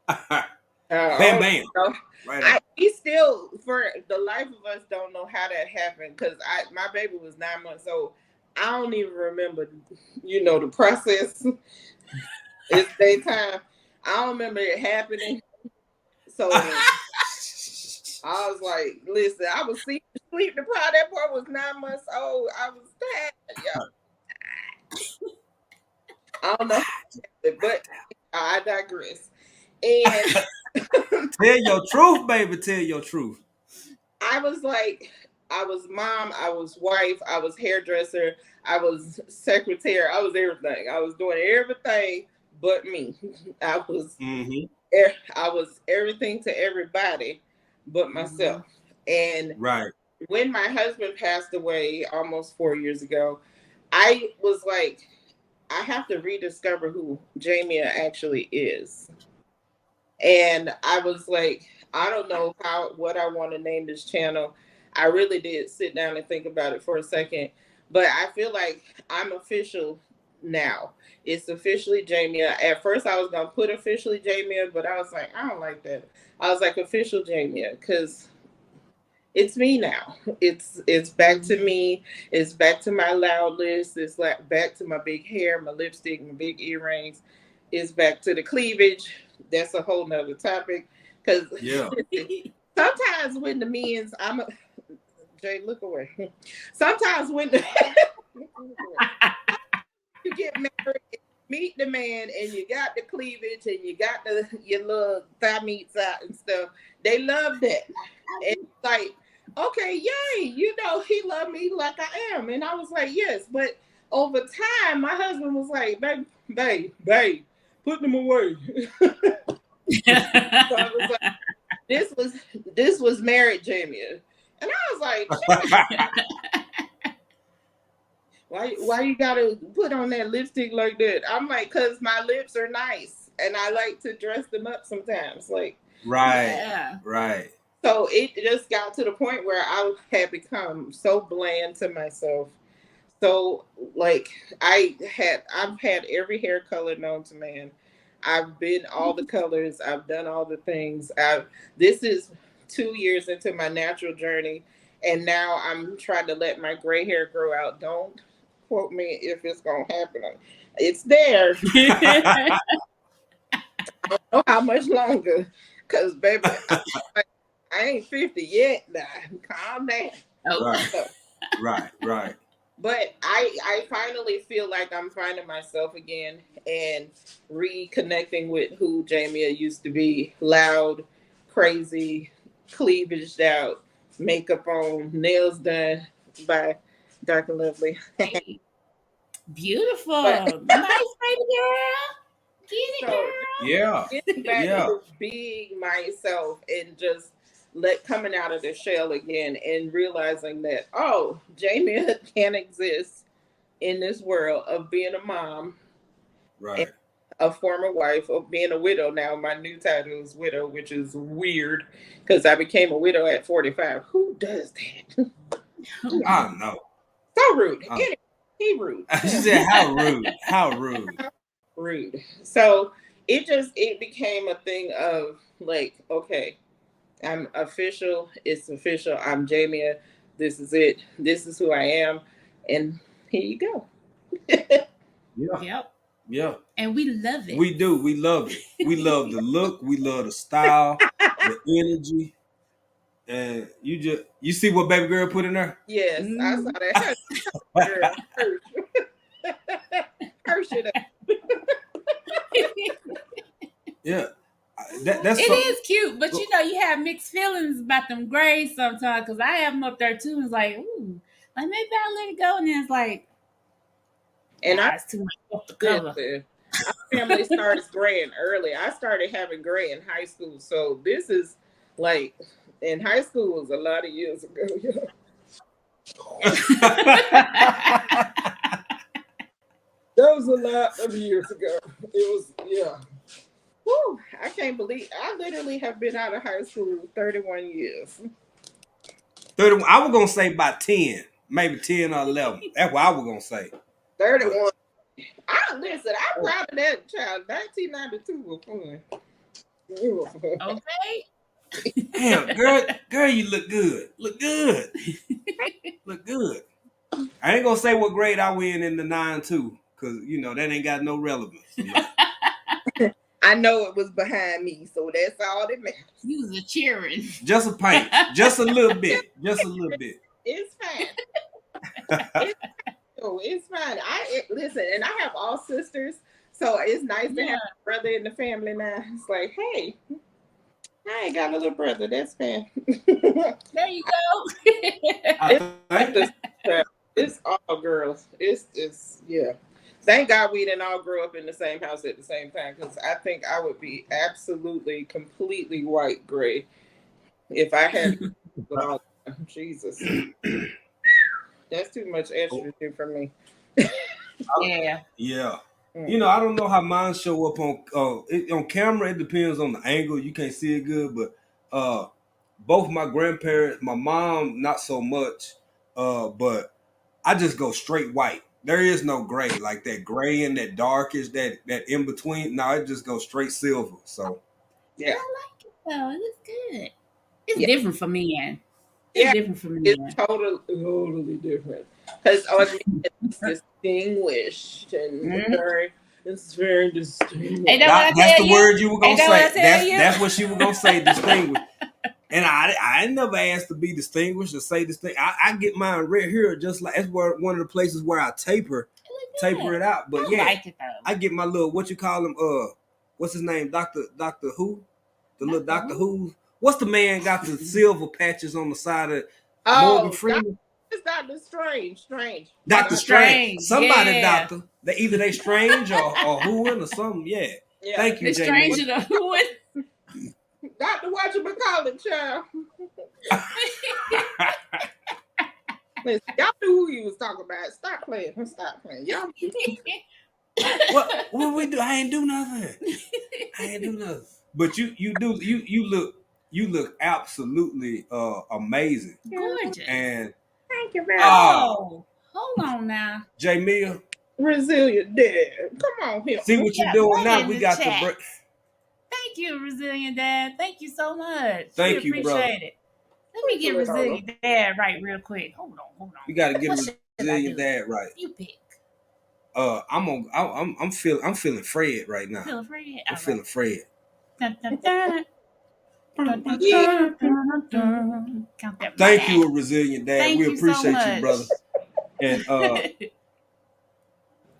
Bam, Oh, bam. no. Right on. We still, for the life of us, don't know how that happened because my baby was 9 months old. I don't even remember, the process. It's daytime. I don't remember it happening. So I was like, listen, I was sleep deprived. That boy was 9 months old. I was tired, y'all. I don't know, but I digress. And Tell your truth, baby. Tell your truth. I was like, I was mom, I was wife, I was hairdresser, I was secretary, I was everything. I was doing everything but me. I was Mm-hmm. I was everything to everybody but myself. And Right. when my husband passed away almost 4 years ago, I was like, I have to rediscover who Jamia actually is. And I was like, I don't know what I want to name this channel. I really did sit down and think about it for a second, but I feel like I'm official now. It's officially Jamia. At first, I was gonna put officially Jamia, but I was like, I don't like that. I was like official Jamia because it's me now. It's back to me. It's back to my loud list. It's like back to my big hair, my lipstick, my big earrings. It's back to the cleavage. That's a whole nother topic. Because Yeah. sometimes when the men's, Jay, look away. Sometimes when the you get married, meet the man, and you got the cleavage, and you got your little thigh meats out and stuff. They love that, and it's like, okay, yay, he loved me like I am, and I was like, yes, but over time, my husband was like, babe, put them away. So I was like, this was married Jamie, and I was like, why you gotta put on that lipstick like that? I'm like, cause my lips are nice and I like to dress them up sometimes. Like, Right. Yeah. Right. so it just got to the point where I had become so bland to myself. So like I've had every hair color known to man. I've been all the colors, I've done all the things. This is 2 years into my natural journey, and now I'm trying to let my gray hair grow out. Don't quote me if it's gonna happen. It's there. I don't know how much longer. Cause baby, I ain't 50 yet now. Calm down. Right. So, Right. Right. but I finally feel like I'm finding myself again and reconnecting with who Jamia used to be. Loud, crazy, cleavaged out, makeup on, nails done by Dark and Lovely. Hey, beautiful. But Nice baby girl. Get it, so girl. Yeah. getting back Yeah. to being myself and just coming out of the shell again and realizing that, oh, Jamie can exist in this world of being a mom and Right. a former wife, of being a widow. Now my new title is widow, which is weird because I became a widow at 45. Who does that? I don't know. So rude. Oh. Anyway, he rude. She said, "How rude! How rude!" Rude. So it became a thing of like, okay, I'm official. It's official. I'm Jamia. This is it. This is who I am. And here you go. Yeah. Yep. Yeah. And we love it. We do. We love it. We love the look. We love the style, the energy, and you see what baby girl put in there. Yes, I saw that. Girl, Hirsch it up. Yeah. That's It so, is cute, but you have mixed feelings about them grays sometimes because I have them up there too. And it's like, ooh, like maybe I'll let it go. And then it's like, And I nah, it's too much off the cover. listen, our family starts graying early. I started having gray in high school. So this is like in high school was a lot of years ago. That was a lot of years ago. It was, yeah. Whew, I can't believe I literally have been out of high school 31 years. 30, I was gonna say about 10, maybe 10 or 11. That's what I was gonna say. But 31. I listen, I'm proud of that child. 1992 was fun. It was fun. Okay. damn, girl, you look good. Look good. I ain't gonna say what grade I win in the 9-2, because you know that ain't got no relevance. I know it was behind me, so that's all that matters. You was a cheering. Just a paint. Just a little bit. Just a little bit. It's fine. It's, oh, it's fine. Listen, and I have all sisters, so it's nice to have a brother in the family now. It's like, hey, I ain't got a little brother. That's fine. There you go. It's all girls. It's yeah. Thank God we didn't all grow up in the same house at the same time, because I think I would be absolutely, completely white gray if I had all. Jesus, that's too much estrogen for me. Yeah. Yeah. You know, I don't know how mine show up on camera. It depends on the angle. You can't see it good, but both my grandparents, my mom, not so much. But I just go straight white. There is no gray, like that gray and that darkish, that in between. No, it just goes straight silver. So Yeah, I like it though. It looks good. It's yeah, different for men. It's yeah. different for It's men. totally different, because it's distinguished and very distinguished. Ain't that what I that's tell the you? word you were gonna Ain't that what I say. tell you? That's what she was gonna say. Distinguished. And I never asked to be distinguished or say distinguished. I get mine right here, just like that's where one of the places where I taper it out. But I yeah, like it though. I get my little, what you call him? What's his name? Doctor Who? The little Doctor Who? What's the man got the silver patches on the side of Morgan Freeman? It's Doctor Strange. Doctor Strange. Somebody yeah. doctor. Either they strange or whoing or something. Yeah. Thank you, The Jay. stranger to whoing. Doctor, what you been calling, child? Listen, y'all knew who you was talking about. Stop playing. Y'all. What we do? I ain't do nothing. But you look absolutely amazing. Gorgeous. And thank you very much. Oh, hold on now. Jamia. Resilient Dad. Come on here. See what you're doing now. We got the break. Thank you, Resilient Dad. Thank you so much. Thank you, brother. It. Let me get Resilient Dad right real quick. Hold on. You got to get Resilient Dad right. You pick. I'm feeling Fred right now. Feeling Fred? I'm feeling Fred. Thank you, Resilient Dad. We appreciate you, brother. And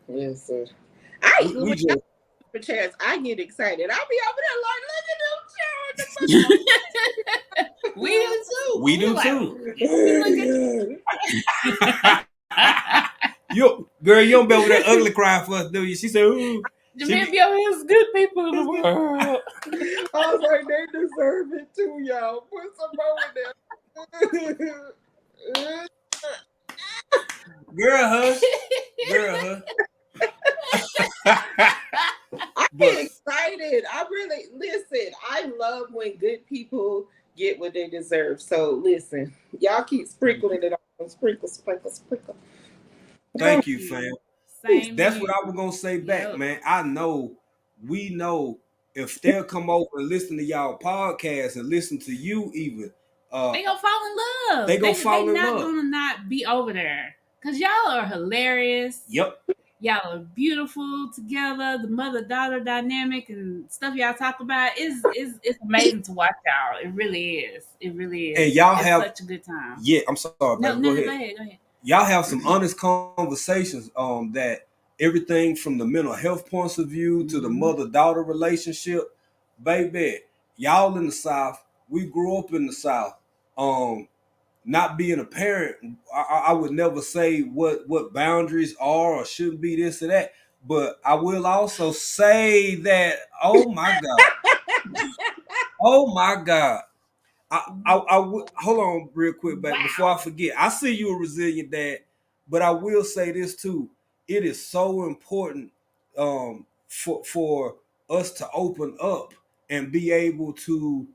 yes, sir. I get excited. I'll be over there like, look at them children. We do too. We do too. Girl, you don't be over there ugly crying for us, do you? She said, ooh. Jamaica is good people in the world. I was like, they deserve it too, y'all. Put some more in there. Girl, hush. I get excited. I really listen. I love when good people get what they deserve. So listen, y'all keep sprinkling it on. Sprinkle. Thank you, fam. That's what I was gonna say back, man. We know if they'll come over and listen to y'all podcast and listen to you even, they gonna fall in love. They fall in love. They're not gonna not be over there. Cause y'all are hilarious. Yep. Y'all are beautiful together. The mother-daughter dynamic and stuff y'all talk about is amazing to watch y'all. It really is. And y'all have such a good time. Yeah, I'm sorry. No, go ahead. Y'all have some honest conversations that everything from the mental health points of view to the mother-daughter relationship, baby. Y'all in the South, we grew up in the South. Not being a parent, I would never say what boundaries are or shouldn't be this or that. But I will also say that, oh my God. I hold on real quick, back before I forget. I see you a resilient dad, but I will say this too. it is so important for us to open up and be able to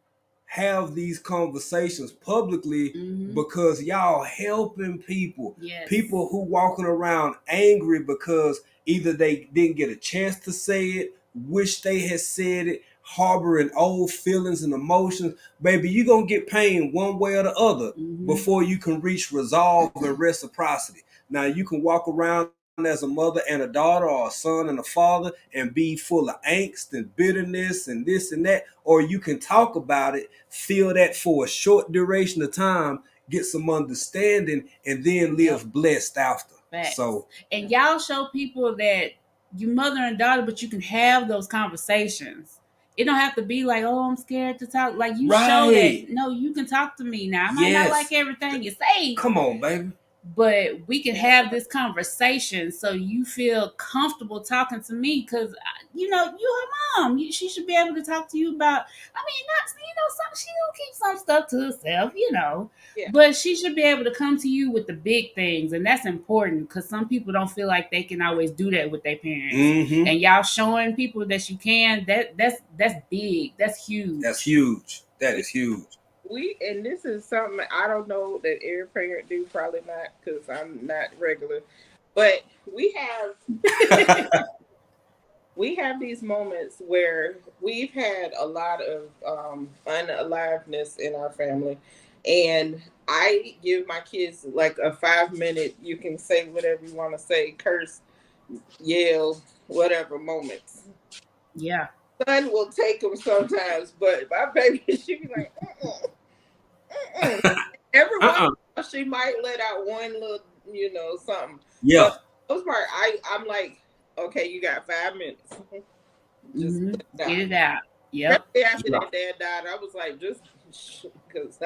have these conversations publicly, because y'all helping people. Yes. People who walking around angry because either they didn't get a chance to say it, wish they had said it, harboring old feelings and emotions. Baby, you're going to get pain one way or the other before you can reach resolve and reciprocity. Now, you can walk around as a mother and a daughter, or a son and a father, and be full of angst and bitterness and this and that, or you can talk about it, feel that for a short duration of time, get some understanding, and then live blessed after. Facts. So, and y'all show people that you mother and daughter, but you can have those conversations. It don't have to be like, oh, I'm scared to talk. Like, you show that, no, you can talk to me now. I might not like everything you say. Come on, baby. But we can have this conversation so you feel comfortable talking to me, because, you her mom. She should be able to talk to you about, not, she don't keep some stuff to herself, but she should be able to come to you with the big things. And that's important, because some people don't feel like they can always do that with their parents. And y'all showing people that you can, that's big. That's huge. That's huge. That is huge. And this is something I don't know that every parent do, probably not, because I'm not regular, but we have we have these moments where we've had a lot of unaliveness in our family, and I give my kids like a 5-minute, you can say whatever you want to say, curse, yell, whatever moments. Yeah. Son will take them sometimes, but my baby, she be like, every once she might let out one little, something. Yeah. But for the most part, I'm like, okay, you got 5 minutes. Just get it out. Yep. After that dad died, I was like, just because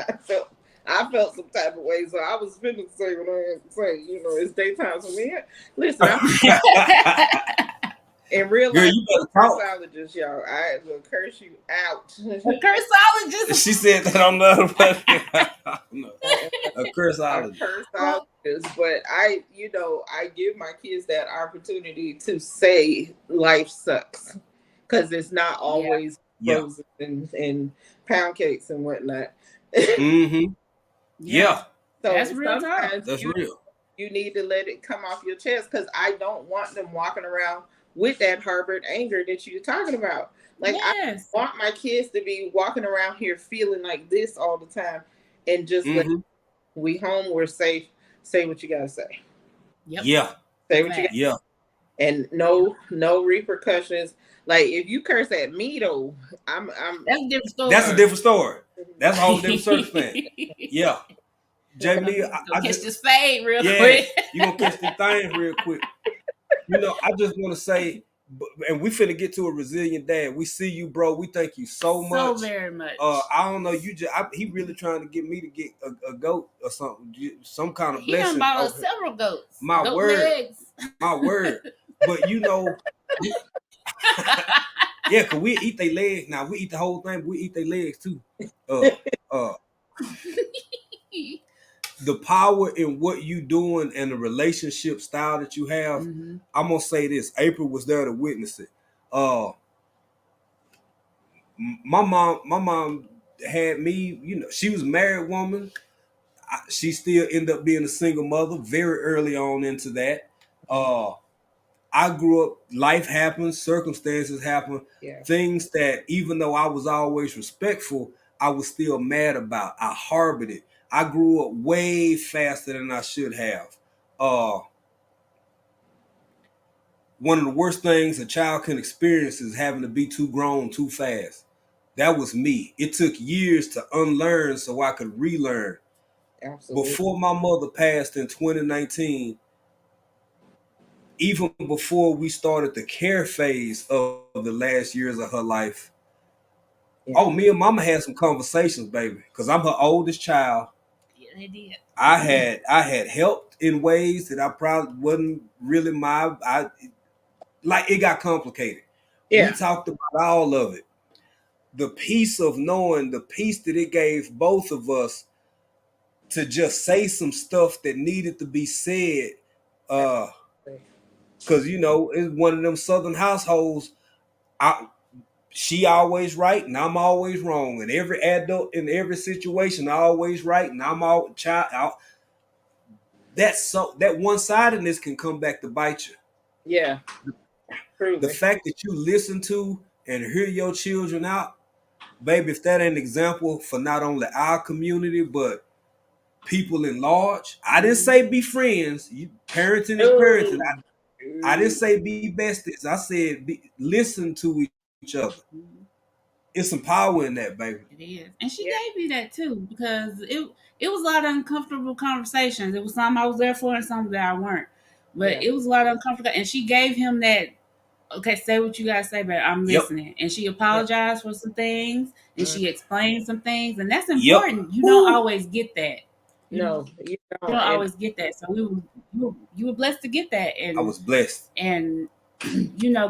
I felt some type of way, so I was finna say what I had to say. It's daytime for me. Listen, in real life, curseologist, y'all. I will curse you out. A curseologist. She said that on the other one. A curseologist. A curseologist. But I give my kids that opportunity to say life sucks, because it's not always roses and pound cakes and whatnot. Yeah. So that's real talk. That's real. You need to let it come off your chest, because I don't want them walking around with that harbored anger that you're talking about. Like, I want my kids to be walking around here feeling like this all the time, and just like, we home, we're safe. Say what you gotta say. Yep. Yeah. Say what you gotta say. And no repercussions. Like, if you curse at me though, I'm that's a different story. That's a different story. That's a whole different circumstance. Yeah. Jamie, I catch this fade real quick. You gonna catch the thing real quick. I just want to say, and we finna get to a resilient dad. We see you, bro. We thank you so much. So very much. I don't know. He really trying to get me to get a goat or something, some kind of blessing. He done bought us several goats. My goat word. Legs. My word. But yeah, cause we eat their legs. Now we eat the whole thing, but we eat their legs too. The power in what you doing and the relationship style that you have. I'm gonna say this. April was there to witness it. My mom had me. She was a married woman. She still ended up being a single mother very early on into that. I grew up, life happens, circumstances happen, things that even though I was always respectful, I was still mad about. I harbored it. I grew up way faster than I should have. One of the worst things a child can experience is having to be too grown too fast. That was me. It took years to unlearn so I could relearn. Absolutely. Before my mother passed in 2019, even before we started the care phase of the last years of her life, me and mama had some conversations, baby, because I'm her oldest child. Yeah, they did. I had helped in ways that I probably wasn't really it got complicated. We talked about all of it. The peace of knowing, the peace that it gave both of us to just say some stuff that needed to be said. Cause it's one of them Southern households. I, she always right and I'm always wrong. And every adult in every situation, always right and I'm all child out. That one sidedness can come back to bite you. Yeah, The truly. fact that you listen to and hear your children out, baby, if that ain't an example for not only our community, but people in large. I didn't say be friends. Parenting is parenting. Oh, I didn't say be besties. I said listen to each other. It's some power in that, baby. It is, and she yeah, gave me that too because it was a lot of uncomfortable conversations. It was some I was there for and some that I weren't, but yeah, it was a lot of uncomfortable. And she gave him that. Okay, say what you gotta say, but I'm Yep. listening. And she yeah. apologized for some things, and Mm. she explained some things, and that's Yep. important. You don't Woo. always get that. You No, you don't don't. And always get that. So you were blessed to get that, I was blessed. and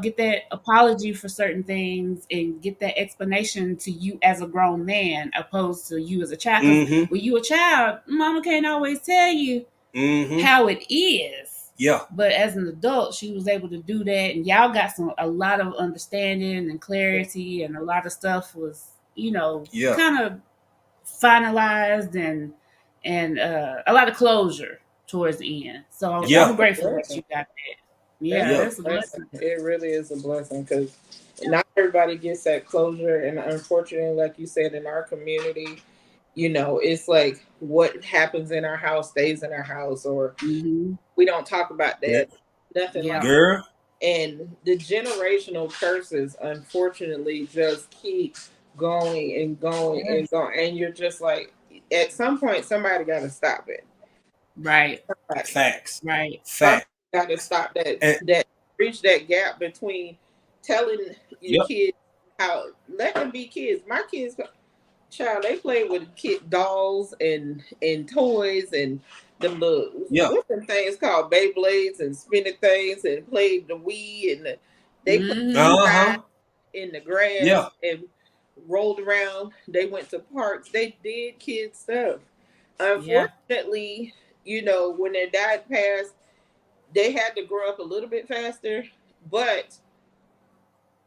get that apology for certain things and get that explanation to you as a grown man opposed to you as a child. Because Mm-hmm. when you a child, mama can't always tell you Mm-hmm. how it is. Yeah. But as an adult, she was able to do that, and y'all got a lot of understanding and clarity, and a lot of stuff was Yeah. kind of finalized and a lot of closure towards the end. So that's I'm Yeah. a grateful that blessing. you got that. That's Yeah, a Yeah. that's a blessing. blessing. It really is a blessing because not everybody gets that closure. And unfortunately, like you said, in our community, it's like what happens in our house stays in our house, or Hmm. we don't talk about Yeah. that. Nothing like Yeah. Girl. And the generational curses, unfortunately, just keep going and going and Yes. going. And you're just like, at some point, somebody got to stop it. Right. Somebody, Facts. Right. Facts. got to stop that. And That Bridge that gap between telling your yep. kids how let them be kids. My kids, child, they play with kid dolls and toys and them little Yeah. what's them things called Beyblades and spinning things and played the Wii and they played Hmm. outside Uh-huh. in the grass Yeah. and rolled around. They went to parks. They did kid stuff. Yeah. Unfortunately, when their dad passed, they had to grow up a little bit faster, but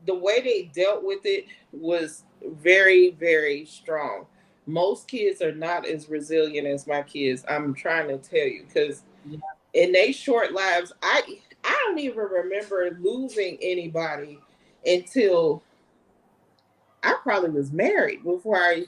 the way they dealt with it was very, very strong. Most kids are not as resilient as my kids. I'm trying to tell you because Yeah. in their short lives, I don't even remember losing anybody until I probably was married before I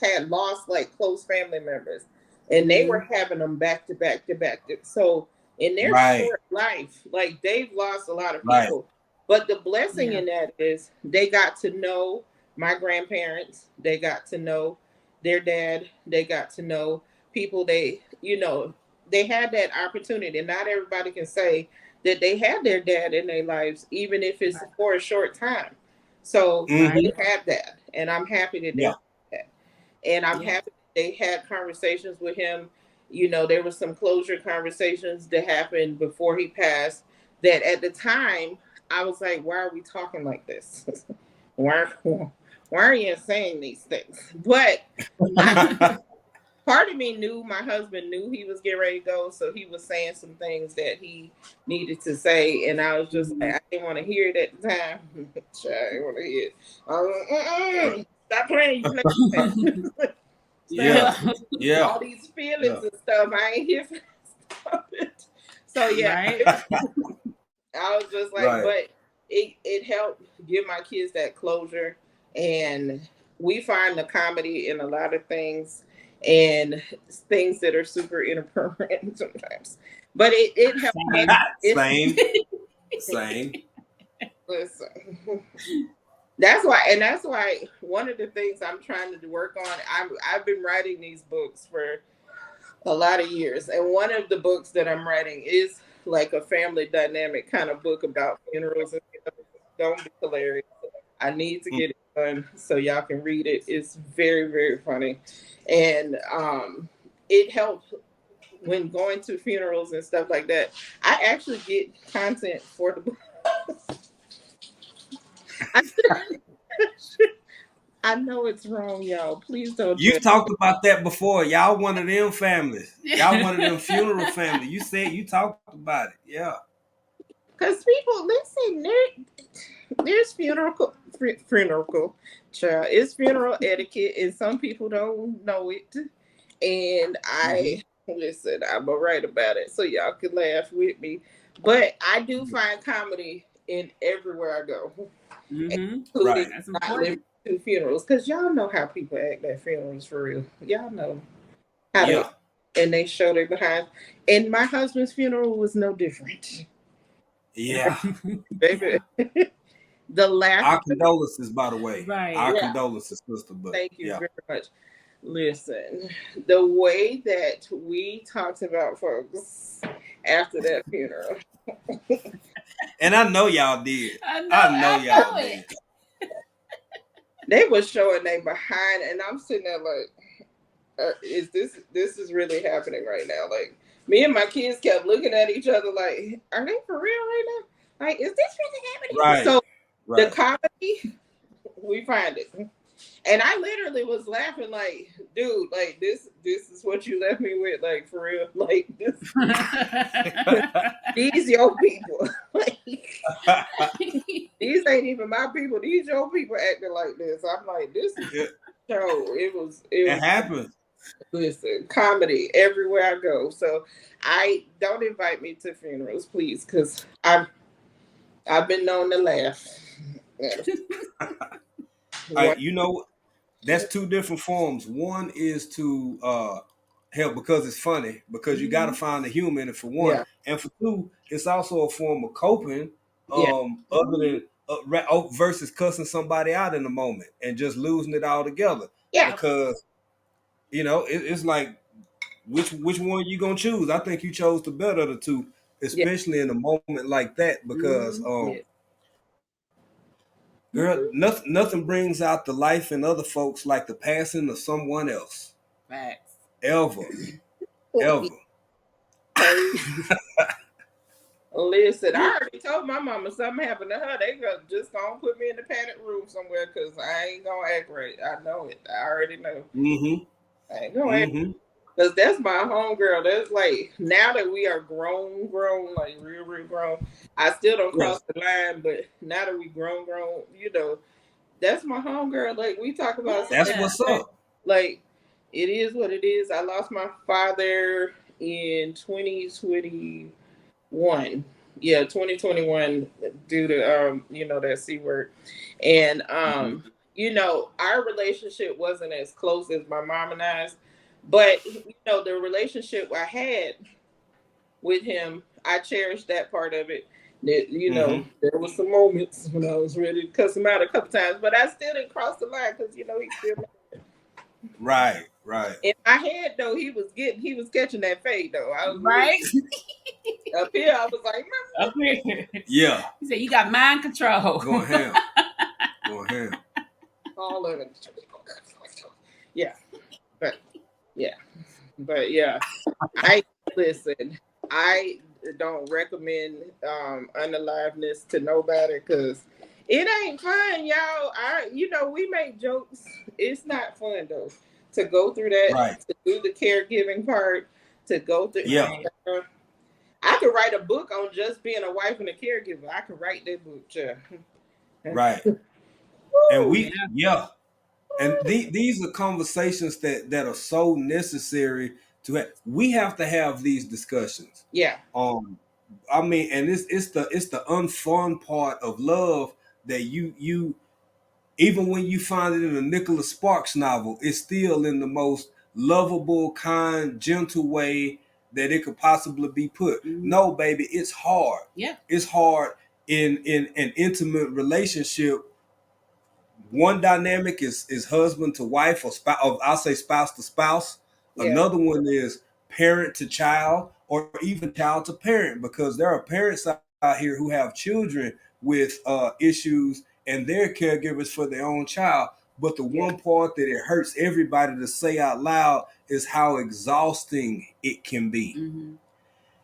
had lost like close family members, and they were Hmm. having them back to back to back. So in their Right. short life, like they've lost a lot of Right. people. But the blessing Yeah. in that is they got to know my grandparents. They got to know their dad. They got to know people. They had that opportunity. Not everybody can say that they had their dad in their lives, even if it's Right. for a short time. So Right. they Mm-hmm. had that, and I'm happy that they Yeah. had that. And I'm Yeah. happy that they had conversations with him. There was some closure conversations that happened before he passed. That at the time I was like, "Why are we talking like this? why, why are you saying these things?" But I, part of me knew my husband knew he was getting ready to go, so he was saying some things that he needed to say, and I was just like, Mhm. I didn't want to hear it at the time. I didn't want to hear it. I was like, stop playing, you play. Stop Yeah. Yeah. Yeah. all these feelings Yeah. and stuff. I ain't here for stop it. So yeah, Right. I was just like, Right. but it helped give my kids that closure, and we find the comedy in a lot of things, and things that are super inappropriate sometimes. But it helped us. Same. It Same. Same. listen. That's why one of the things I'm trying to work on. I've been writing these books for a lot of years. And one of the books that I'm writing is like a family dynamic kind of book about funerals and stuff. Don't be hilarious. I need to Mm. get it done so y'all can read it. It's very, very funny. And it helps when going to funerals and stuff like that. I actually get content for the book. I, I know it's wrong, y'all. Please don't You judge. talked about that before. Y'all one of them families. Y'all one of them funeral families. You said you talked about it. Yeah. Because people listen, there's funeral child. It's funeral etiquette, and some people don't know it. And Mm-hmm. I listen. I'm alright about it, so y'all can laugh with me. But I do find comedy in everywhere I go, Mm-hmm. including Right. That's not living important. to funerals, because y'all know how people act at funerals for real. Y'all know how they Yeah. and they show their behind. And my husband's funeral was no different, Yeah. baby. The Our laughter. condolences, by the way. Our Right. Yeah, condolences, sister. But thank you yeah. very much. Listen, the way that we talked about folks after that funeral, And I know y'all did. I know. I know I y'all know did. it. they were showing they behind, and I'm sitting there like, is this is really happening right now? Like, me and my kids kept looking at each other like, are they for real right now? Like, is this really happening? Right. So the Right. comedy, we find it. And I literally was laughing like, dude, like this is what you left me with, like for real. Like this these your people. Like these ain't even my people. These your people acting like this. I'm like, this is it, show. it It was happens. listen, comedy everywhere I go. So I don't invite me to funerals, please, because I've been known to laugh. Yeah. One, You know, that's two different forms. One is to help because it's funny, because you got to Mhm. find the humor in it for one, yeah, and for two, it's also a form of coping. yeah, Other than versus cussing somebody out in the moment and just losing it all together, yeah, Yep. because it's like which one you gonna choose? I think you chose the better of the two, yeah, especially in a moment like that, because Mhm. yeah. girl, Mhm. nothing brings out the life in other folks like the passing of someone else. Facts. Ever, ever. Hey, listen, I already told my mama something happened to her. They just gonna put me in the panic room somewhere because I ain't gonna act right. I know it. I already know. Mm-hmm. I ain't gonna act Mm-hmm. because that's my homegirl. That's like now that we are grown, like real grown. I still don't Yes. cross the line, but now that we grown, that's my homegirl. Like we talk about That's Yeah. what's up. like it is what it is. I lost my father in 2021. Yeah, 2021 due to that C word. And Mm-hmm. our relationship wasn't as close as my mom and I's, but the relationship I had with him, I cherished that part of it. Mm-hmm. There was some moments when I was ready to cuss him out a couple times, but I still didn't cross the line because he still. Right. Right. In my head though, he was catching that fade though. I was really Right. up here. I was like, Up here. Yeah. He said you got mind control. Going ham. Going ham. all of it. Yeah, but yeah, but yeah. I listen. I don't recommend unaliveness to nobody because it ain't fun, y'all. We make jokes. It's not fun though to go through that, Right. to do the caregiving part, to go through. Yeah. Right. I could write a book on just being a wife and a caregiver. I could write that book, yeah. Right. And Woo! we, Yeah. yeah. And these are conversations that are so necessary to have. We have to have these discussions. Yeah, Um, I mean, and it's the unfun part of love that you even when you find it in a Nicholas Sparks novel, it's still in the most lovable, kind, gentle way that it could possibly be put. Mhm. No, baby, it's hard. Yeah. It's hard in an intimate relationship. One dynamic is husband to wife or spouse, or I'll say spouse to spouse. yeah, Another one is parent to child or even child to parent, because there are parents out here who have children with issues and they're caregivers for their own child. But the yeah, one part that it hurts everybody to say out loud is how exhausting it can be, Mhm. yeah,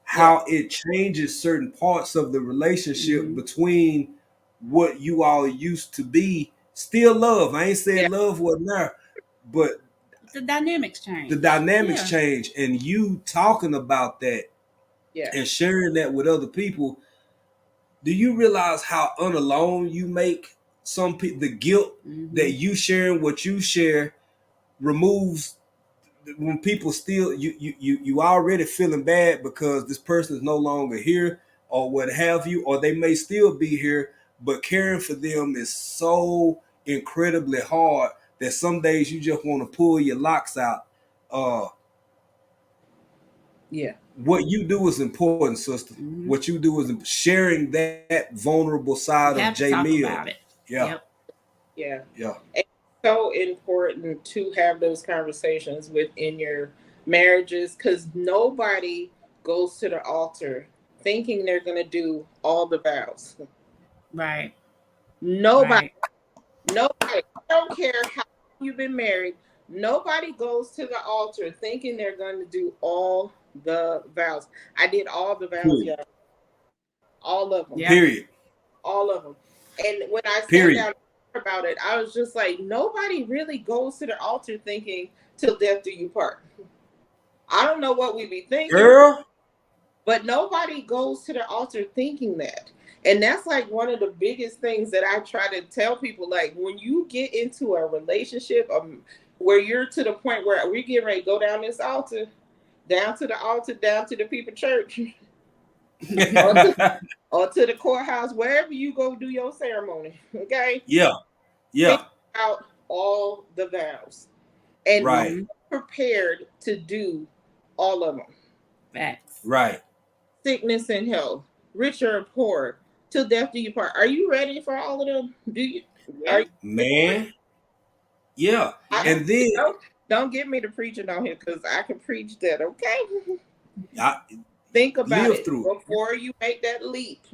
how it changes certain parts of the relationship Mhm. between what you all used to be. Still love. I ain't yeah, saying love wasn't there, but The dynamics the change. dynamics Yeah. change. And you talking about that yeah, and sharing that with other people, Do you realize how unalone you make some people? The guilt that you sharing what you share removes when people still you already feeling bad because this person is no longer here or what have you, or they may still be here, but caring for them is so incredibly hard that some days you just want to pull your locks out. Uh, Yeah. what you do is important, sister. What you do is sharing that vulnerable You side of have to J talk Mill. about it. Yeah, Yep. Yeah. yeah, It's so important to have those conversations within your marriages because nobody goes to the altar thinking they're going to do all the vows. Right. Nobody, Right. nobody, I don't care how long you've been married, nobody goes to the altar thinking they're going to do all the vows. I did all the vows, period, y'all. All of them. Yep. period, All of them. And when I sat period. down about it, I was just like, nobody really goes to the altar thinking till death do you part. I don't know what we be thinking, Girl, but nobody goes to the altar thinking that. And that's like one of the biggest things that I try to tell people. Like when you get into a relationship where you're to the point where we get ready to go down this altar, down to the altar, down to the people church, or to, or to the courthouse, wherever you go do your ceremony. Okay, yeah, think yeah, out all the vows and be right, Mm-hmm. prepared to do all of them. Facts. right. Sickness and health, rich or poor, till death do you part. Are you ready for all of them? Do you? Are Yeah. you? Man, yeah. I, Yeah. And then don't get me to preaching on here because I can preach that. Okay, I think about live it through it. before you make that leap.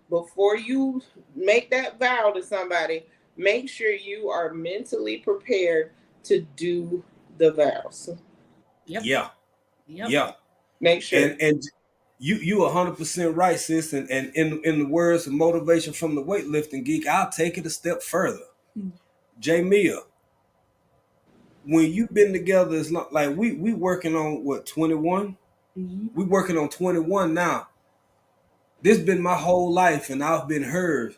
Before you make that vow to somebody, make sure you are mentally prepared to do the vows. Yep. Yeah, Yep. yeah. Make sure. And you 100% right, sis. And in the words of motivation from the weightlifting geek, I'll take it a step further. J Mia, when you've been together as long, like we working on what, 21? Mm-hmm. We working on 21 now. This been my whole life, and I've been hers.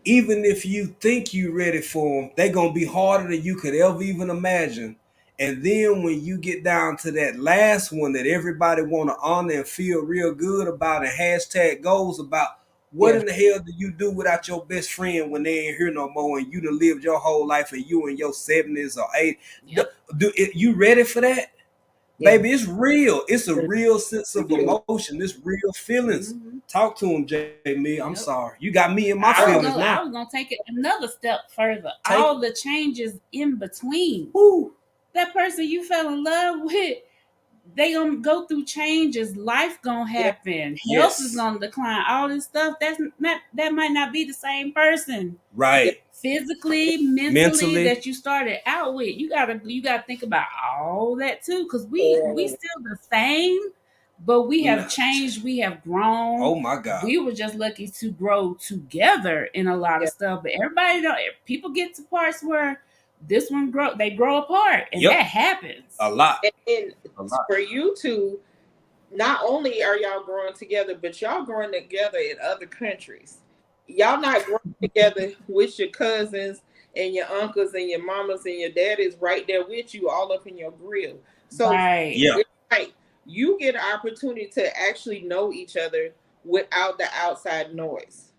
Even if you think you ready for them, they gonna be harder than you could ever even imagine. And then when you get down to that last one that everybody want to honor and feel real good about, and hashtag goals about, what Yeah. in the hell do you do without your best friend when they ain't here no more and you done lived your whole life and you in your 70s or 80s? Yep. You ready for that? Yeah. Baby, it's real. It's a real sense of emotion. It's real feelings. Mm-hmm. Talk to him, Jamie. I'm Yep. sorry. You got me in my I was feelings gonna I now. was gonna take it another step further. Take All the changes in between. Woo. That person you fell in love with, they gonna go through changes. Life gonna Yeah. happen. Health is Yes. gonna decline. All this stuff. That might not be the same person Yeah. Right. physically, mentally Mentally. that you started out with. You gotta think about all that too, because we Yeah. still the same, but we have Nah. changed. We have grown. Oh my God. We were just lucky to grow together in a lot of Yeah. stuff. But everybody don't. People get to parts where this one grow apart, and Yep. that happens. A lot. And A lot. for you two, not only are y'all growing together, but y'all growing together in other countries. Y'all not growing together with your cousins and your uncles and your mamas and your daddies right there with you, all up in your grill. So Right. Yeah. it's like you get an opportunity to actually know each other without the outside noise.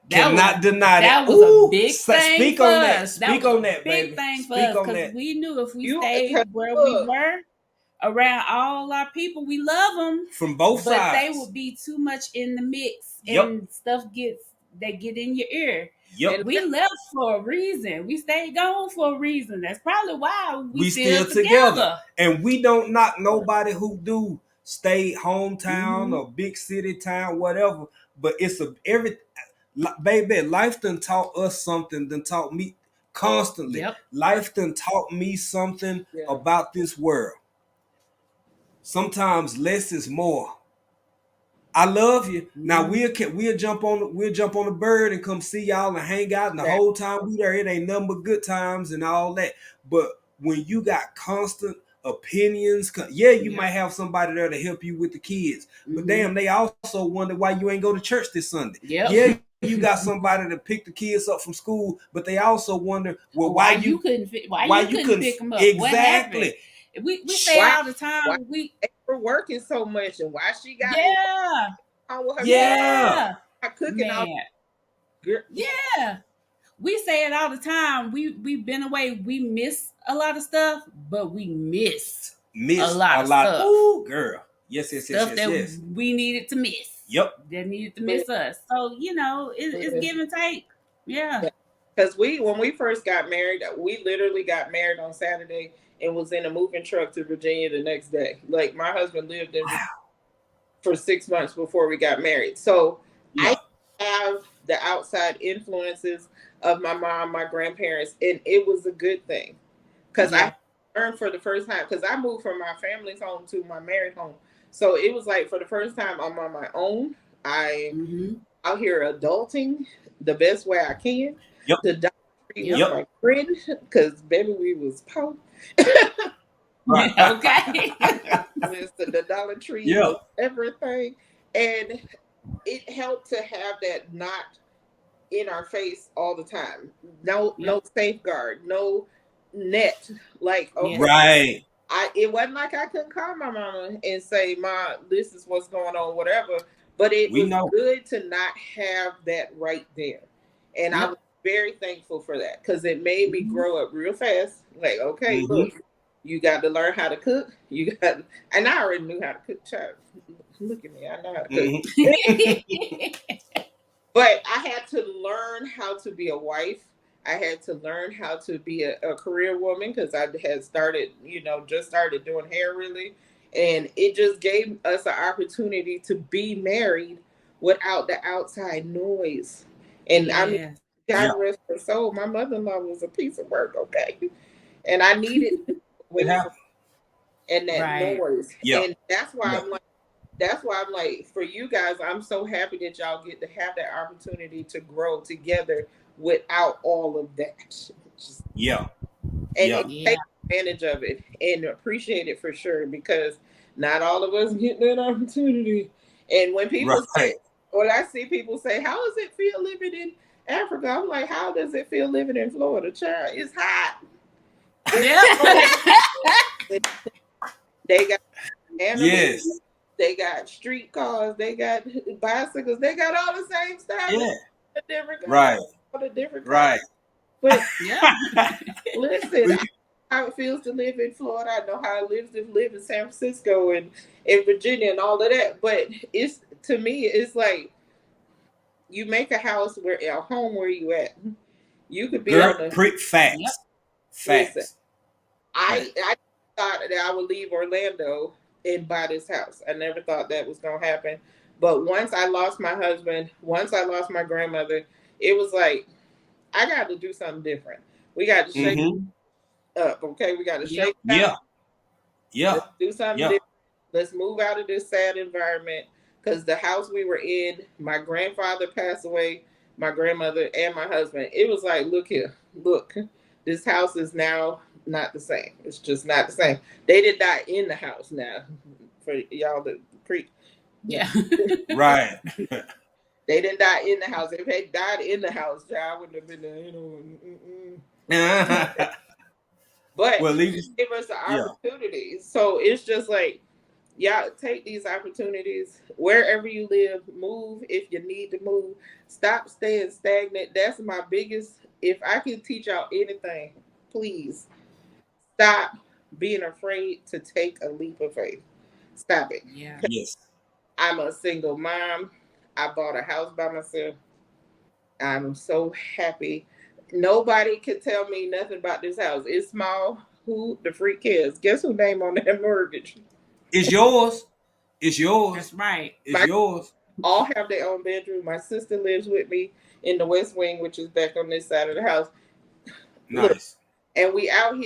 That was Cannot deny that. that was a Ooh. big thing Speak for on that. us. That Speak was a on that, big baby. thing for Speak us on because that. we knew if we You stayed because where we look, were around all our people, we love them, From both but they sides. would be too much in the mix Yep. and stuff they get in your ear. Yep. and We left for a reason. We stayed gone for a reason. That's probably why we We still still together. together. And we don't knock nobody who do stay hometown Mm-hmm. or big city town, whatever. But it's baby, life done taught us something, done taught me constantly. Yep. Life done taught me something yeah, about this world. Sometimes less is more. I love you. Now Mm-hmm. we'll jump on the bird and come see y'all and hang out. And the that, whole time we there, it ain't nothing but good times and all that. But when you got constant opinions. Yeah, you might have somebody there to help you with the kids, but damn, they also wonder why you ain't go to church this Sunday. Yep. Yeah, you got somebody to pick the kids up from school, but they also wonder, well, why you couldn't pick them up? Exactly. We say it all the time. Why they were working so much, and why she got yeah, with her yeah, cooking man. all. Yeah, we say it all the time. We've been away. We miss a lot of stuff, but we miss a lot of stuff. Ooh, girl. Yes. We needed to miss. Yep. That needed to miss us. So, it's give and take. Yeah. Because when we first got married, we literally got married on Saturday and was in a moving truck to Virginia the next day. Like, my husband lived in for 6 months before we got married. So I have the outside influences of my mom, my grandparents, and it was a good thing. Because I learned for the first time, because I moved from my family's home to my married home. So it was like, for the first time, I'm on my own. I'm out here adulting the best way I can. Yep. The Dollar Tree was my friend, because baby, we was poor. Right. Okay. The Dollar Tree was everything. And it helped to have that not in our face all the time. No safeguard, no net. Like, okay. Right. It wasn't like I couldn't call my mama and say, Ma, this is what's going on, whatever. But it was good to not have that right there. And I was very thankful for that, because it made me grow up real fast. Like, okay, look, you got to learn how to cook. And I already knew how to cook. Child, look at me, I know how to cook. But I had to learn how to be a wife. I had to learn how to be a career woman, because I had started, just started doing hair really. And it just gave us an opportunity to be married without the outside noise. And I mean, God rest her soul, my mother-in-law was a piece of work, okay? And I needed and that noise. Yeah. And that's why I'm like, for you guys, I'm so happy that y'all get to have that opportunity to grow together without all of that. And take advantage of it and appreciate it for sure, because not all of us get that opportunity. And when people when I see people say, how does it feel living in Africa? I'm like, how does it feel living in Florida? Child, it's hot. They got animals, they got street cars, they got bicycles, they got all the same stuff. All the different cars. But listen, how it feels to live in Florida. I know how it lives to live in San Francisco and in Virginia and all of that. But it's, to me, it's like, you make a house a home where you at. You could be facts. Listen, I thought that I would leave Orlando and buy this house. I never thought that was gonna happen. But once I lost my husband, once I lost my grandmother, it was like, I got to do something different. We got to shake up, okay? We got to shake up. Let's do something different. Let's move out of this sad environment, because the house we were in, my grandfather passed away, my grandmother, and my husband. It was like, look here, look, this house is now not the same. It's just not the same. They did die in the house now, for y'all that creep. Yeah. Right. They didn't die in the house. If they died in the house, I wouldn't have been there, But give us the opportunity. So it's just like, take these opportunities wherever you live. Move if you need to move. Stop staying stagnant. That's my biggest. If I can teach y'all anything, please stop being afraid to take a leap of faith. Stop it. Yeah. Yes. I'm a single mom. I bought a house by myself. I'm so happy. Nobody can tell me nothing about this house. It's small. Who the freak cares? Guess who name on that mortgage? It's yours. It's yours. That's right. It's yours. All have their own bedroom. My sister lives with me in the West Wing, which is back on this side of the house. Nice. Look, and we out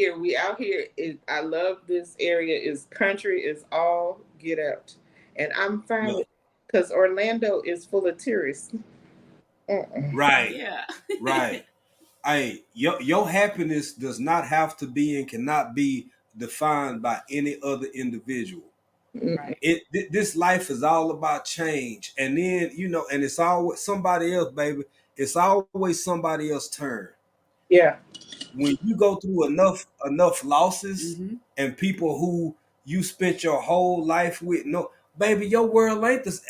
here. I love this area. It's country. It's all get out. And I'm fine with it, because Orlando is full of tourists. Right. Yeah. Right. Your happiness does not have to be and cannot be defined by any other individual. Right. This life is all about change, and then and it's always somebody else, baby. It's always somebody else's turn. Yeah. When you go through enough losses Mm-hmm. and people who you spent your whole life with, no, baby, your world ain't this.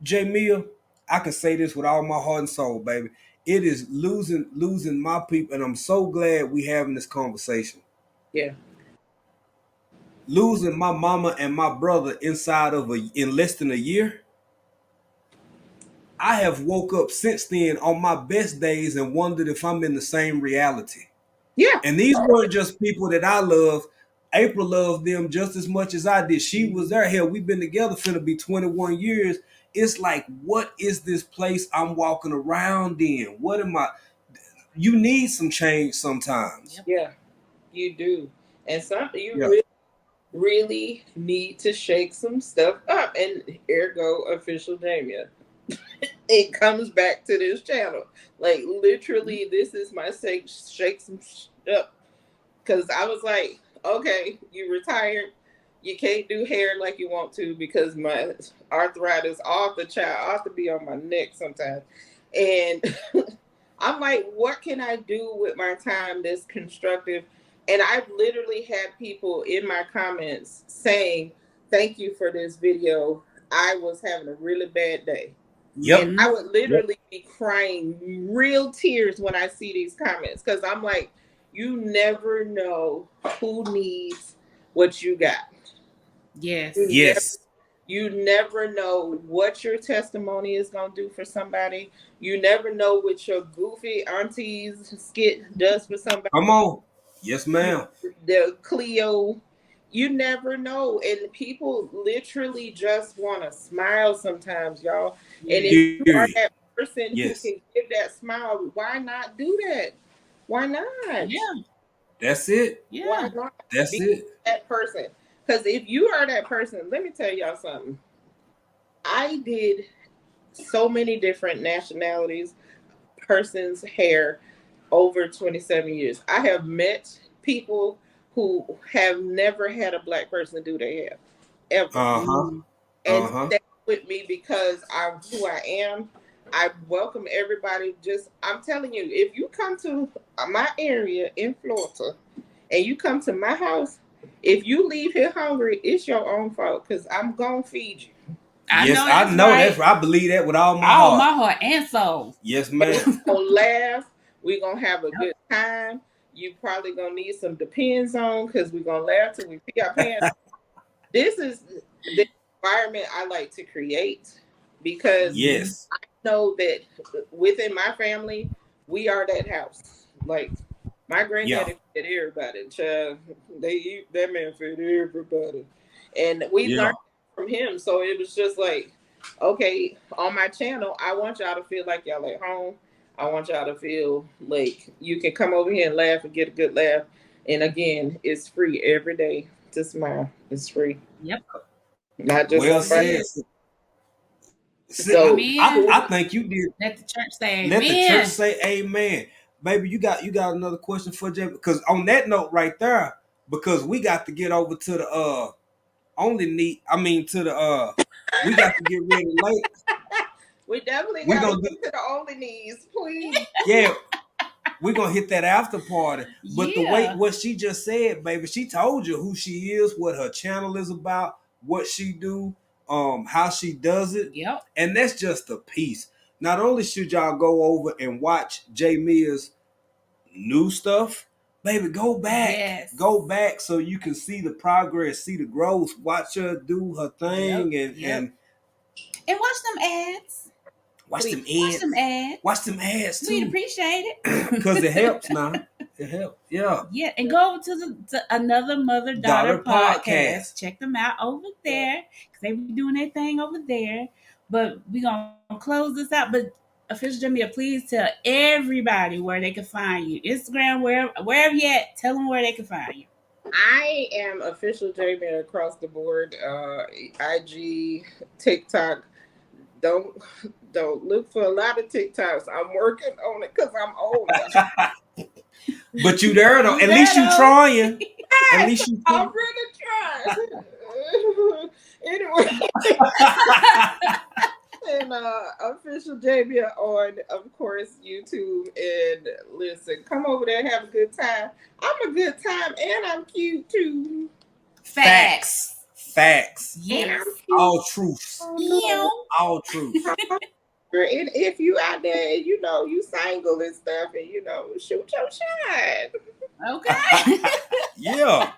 Jamia, I can say this with all my heart and soul, baby. It is losing my people, and I'm so glad we having this conversation. Yeah. Losing my mama and my brother in less than a year. I have woke up since then on my best days and wondered if I'm in the same reality. Yeah. And these weren't just people that I love. April loved them just as much as I did. She was there. Hell, we've been together finna be 21 years. It's like, what is this place I'm walking around in? What am I? You need some change sometimes. Yep. Yeah. You do. And you Yeah. really need to shake some stuff up. And ergo official Jamia. It comes back to this channel. Like literally, this is my shake some up. Because I was like, okay, you retired. You can't do hair like you want to because my arthritis off the child ought to be on my neck sometimes. And I'm like, what can I do with my time that's constructive? And I've literally had people in my comments saying, thank you for this video. I was having a really bad day. Yep. And I would literally be crying real tears when I see these comments because I'm like, you never know who needs what you got. Yes. Yes. You never know what your testimony is going to do for somebody. You never know what your goofy auntie's skit does for somebody. Come on. Yes, ma'am. The Cleo, you never know. And people literally just want to smile sometimes, y'all. Yeah. And if you are Period. that person Yes. who can give that smile, why not do that? Why not? Yeah. That's it. Yeah. Why not That's be it. that person? Because if you are that person, let me tell y'all something. I did so many different nationalities, person's hair over 27 years. I have met people who have never had a black person do their hair ever. Uh-huh. And Uh-huh. stay with me because I'm who I am. I welcome everybody. I'm telling you, if you come to my area in Florida and you come to my house, if you leave here hungry, it's your own fault because I'm going to feed you. I Yes, know I that's know right. that's right. I believe that with all my All heart. my heart and soul. Yes, ma'am. We're going to laugh. We're going to have a good time. You probably going to need some Depends on because we're going to laugh till we pee our pants. This is the environment I like to create because Yes. I know that within my family, we are that house. Like my granddaddy fed everybody. Child, that man fed everybody. And we learned from him. So it was just like, okay, on my channel, I want y'all to feel like y'all at home. I want y'all to feel like you can come over here and laugh and get a good laugh. And again, it's free every day to smile. It's free. Yep. Not just Well on said. So I think you did. Let the church say Let amen. the church say amen. Baby, you got another question for Jay? Because on that note right there, because we got to get over to the we got to get ready late. we definitely We got to gonna get to the only knees, please. yeah, we're gonna hit that after party. But the way Yeah. what she just said, baby, she told you who she is, what her channel is about, what she do, how she does it. Yep. And that's just a piece. Not only should y'all go over and watch J Mia's new stuff, baby, go back. Yes. Go back so you can see the progress, see the growth, watch her do her thing and watch them ads. watch them Watch ads. them ads. Watch them ads too. We'd appreciate it. Because it helps now. It helps. Yeah. Yeah, and go over to another mother-daughter podcast. Check them out over there because they be doing their thing over there. But we're going to close this out. But Official Jamia, please tell everybody where they can find you. Instagram, wherever you at, tell them where they can find you. I am Official Jamia across the board. IG, TikTok. Don't look for a lot of TikToks. I'm working on it because I'm old. But you there though. At least you trying. At least you I'm really trying. Anyway, and official Jamie on, of course, YouTube. And listen, come over there, have a good time. I'm a good time, and I'm cute too. Facts. And Yes. I'm cute. All truths. Yeah. All truths. And if you out there, you know, you single and stuff, and you know, shoot your shot. Okay. Yeah.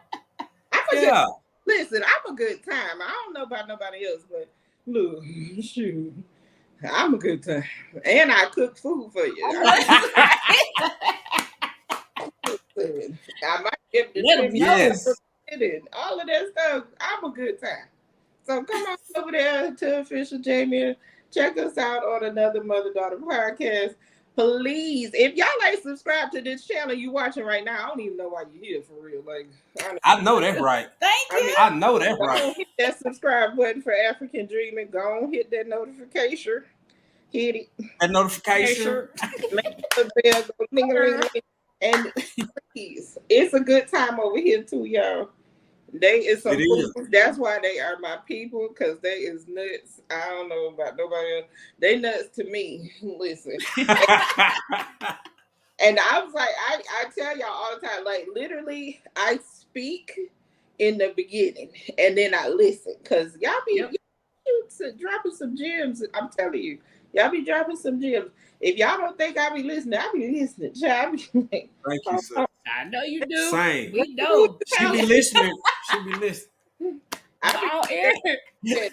Yeah. Listen, I'm a good time. I don't know about nobody else, but look, shoot, I'm a good time, and I cook food for you. I might give the Let 'em trivia, know. Yes. all of that stuff. I'm a good time. So come on over there to official Jamie. Check us out on another Mother Daughter podcast. Please, if y'all ain't subscribed to this channel you watching right now, I don't even know why you're here for real. Like, I know that's right. Thank you. I know that's go right. on, hit that subscribe button for African Dreaming. Go on, hit that notification. Hit it. That notification. Make the bell go ling-a-ling-a-ling. And please, it's a good time over here too, y'all. They is some food. That's why they are my people, because they is nuts. I don't know about nobody else. They nuts to me. Listen. And I was like, I tell y'all all the time, like literally, I speak in the beginning and then I listen. Because y'all be dropping some gems. I'm telling you, y'all be dropping some gems. If y'all don't think I be listening, I be listening. Child, I be like, Thank you, sir. I know you do. Same. We know. She be listening. She be listening. All air. Every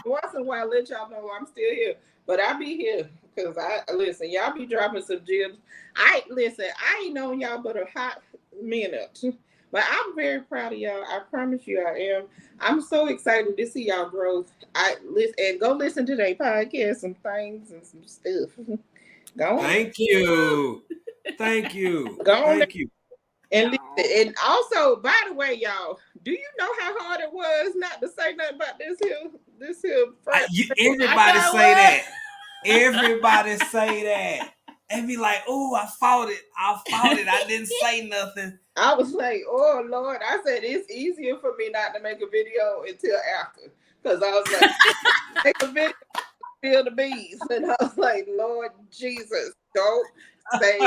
once in a while, let y'all know I'm still here. But I be here because I listen. Y'all be dropping some gems. I ain't known y'all but a hot minute, but I'm very proud of y'all. I promise you, I am. I'm so excited to see y'all growth. I listen and go listen to their podcast, some things and some stuff. Go on. Thank you. Thank you. Go on. Thank you. And also, by the way, y'all, do you know how hard it was not to say nothing about this here? Everybody say that. Everybody say that. And be like, oh, I fought it. I didn't say nothing. I was like, oh, Lord. I said, it's easier for me not to make a video until after. Because I was like, make a video, feel the bees. And I was like, Lord Jesus, don't say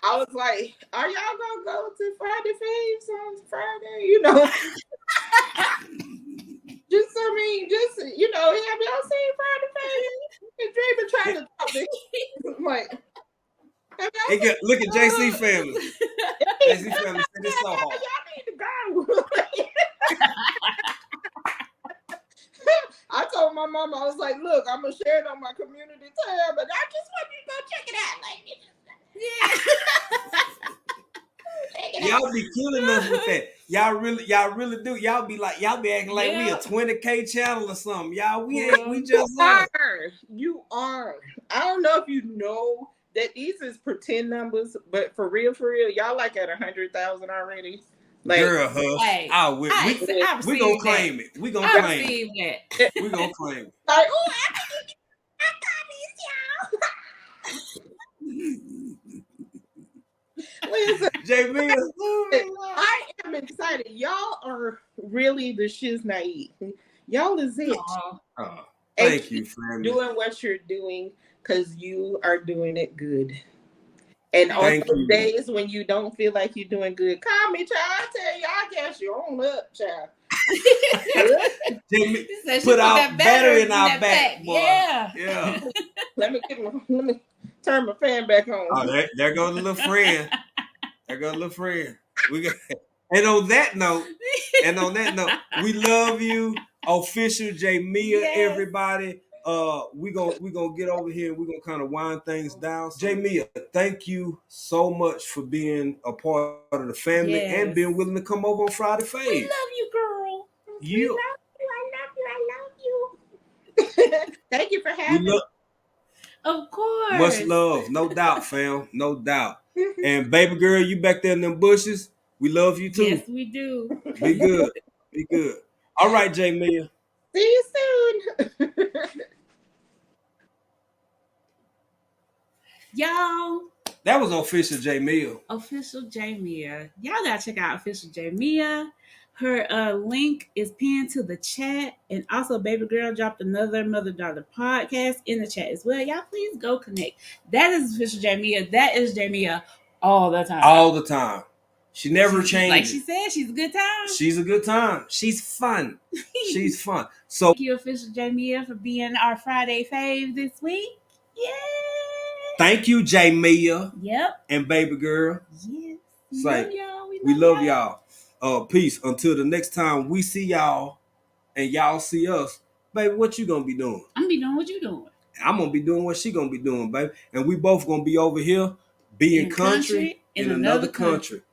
I was like, are y'all going to go to Friday Faves on Friday? You know. Just, you know, have y'all seen Friday Faves? And Dreamer trying to talk to him. I'm like, look at JC family. JC family said it's so hard. Y'all need to go. I told my mom, I was like, look, I'm going to share it on my community tab, but I just want you to go check it out. Like, Y'all be killing us with that. Y'all really do. Y'all be acting like we a 20K channel or something. Y'all, we just are. You are. I don't know if you know that these is pretend numbers, but for real, y'all like at 100,000 already. Like, girl, we gonna claim it. We gonna claim it. We gonna claim it. Like, oh, I got these, y'all. Listen, Jamie, I am excited. Y'all are really the shiz naive. Y'all is it. Thank you, family. Doing what you're doing because you are doing it good. And on those days when you don't feel like you're doing good, call me, child. I tell you, I guess you're on up, child. Jamie, put out battery in our back, boy. Yeah. Let me turn my fan back on. Oh, there goes the little friend. We got, and on that note, we love you, official Jamia, everybody. We gonna get over here and we're gonna kind of wind things down. Jamia, thank you so much for being a part of the family and being willing to come over on Friday Fave. We love you, girl. I love you. Thank you for having me. Of course. Much love, no doubt, fam, no doubt. And baby girl, you back there in them bushes. We love you too. Yes, we do. Be good. Be good. All right, Jamia. See you soon. Y'all. That was official Jamia. Official Jamia. Y'all gotta check out official Jamia. Her link is pinned to the chat, and also Baby Girl dropped another Mother Daughter podcast in the chat as well. Y'all please go connect. That is official Jamia. That is Jamia all the time. All the time. She never changes. Like she said, she's a good time. She's a good time. She's fun. She's fun. So thank you, official Jamia, for being our Friday fave this week. Yeah. Thank you, Jamia. Yep. And Baby Girl. Yes. We love y'all. We love y'all. Peace. Until the next time we see y'all and y'all see us. Baby, what you gonna be doing? I'm gonna be doing what you doing. I'm gonna be doing what she gonna be doing, baby. And we both gonna be over here being country in another country.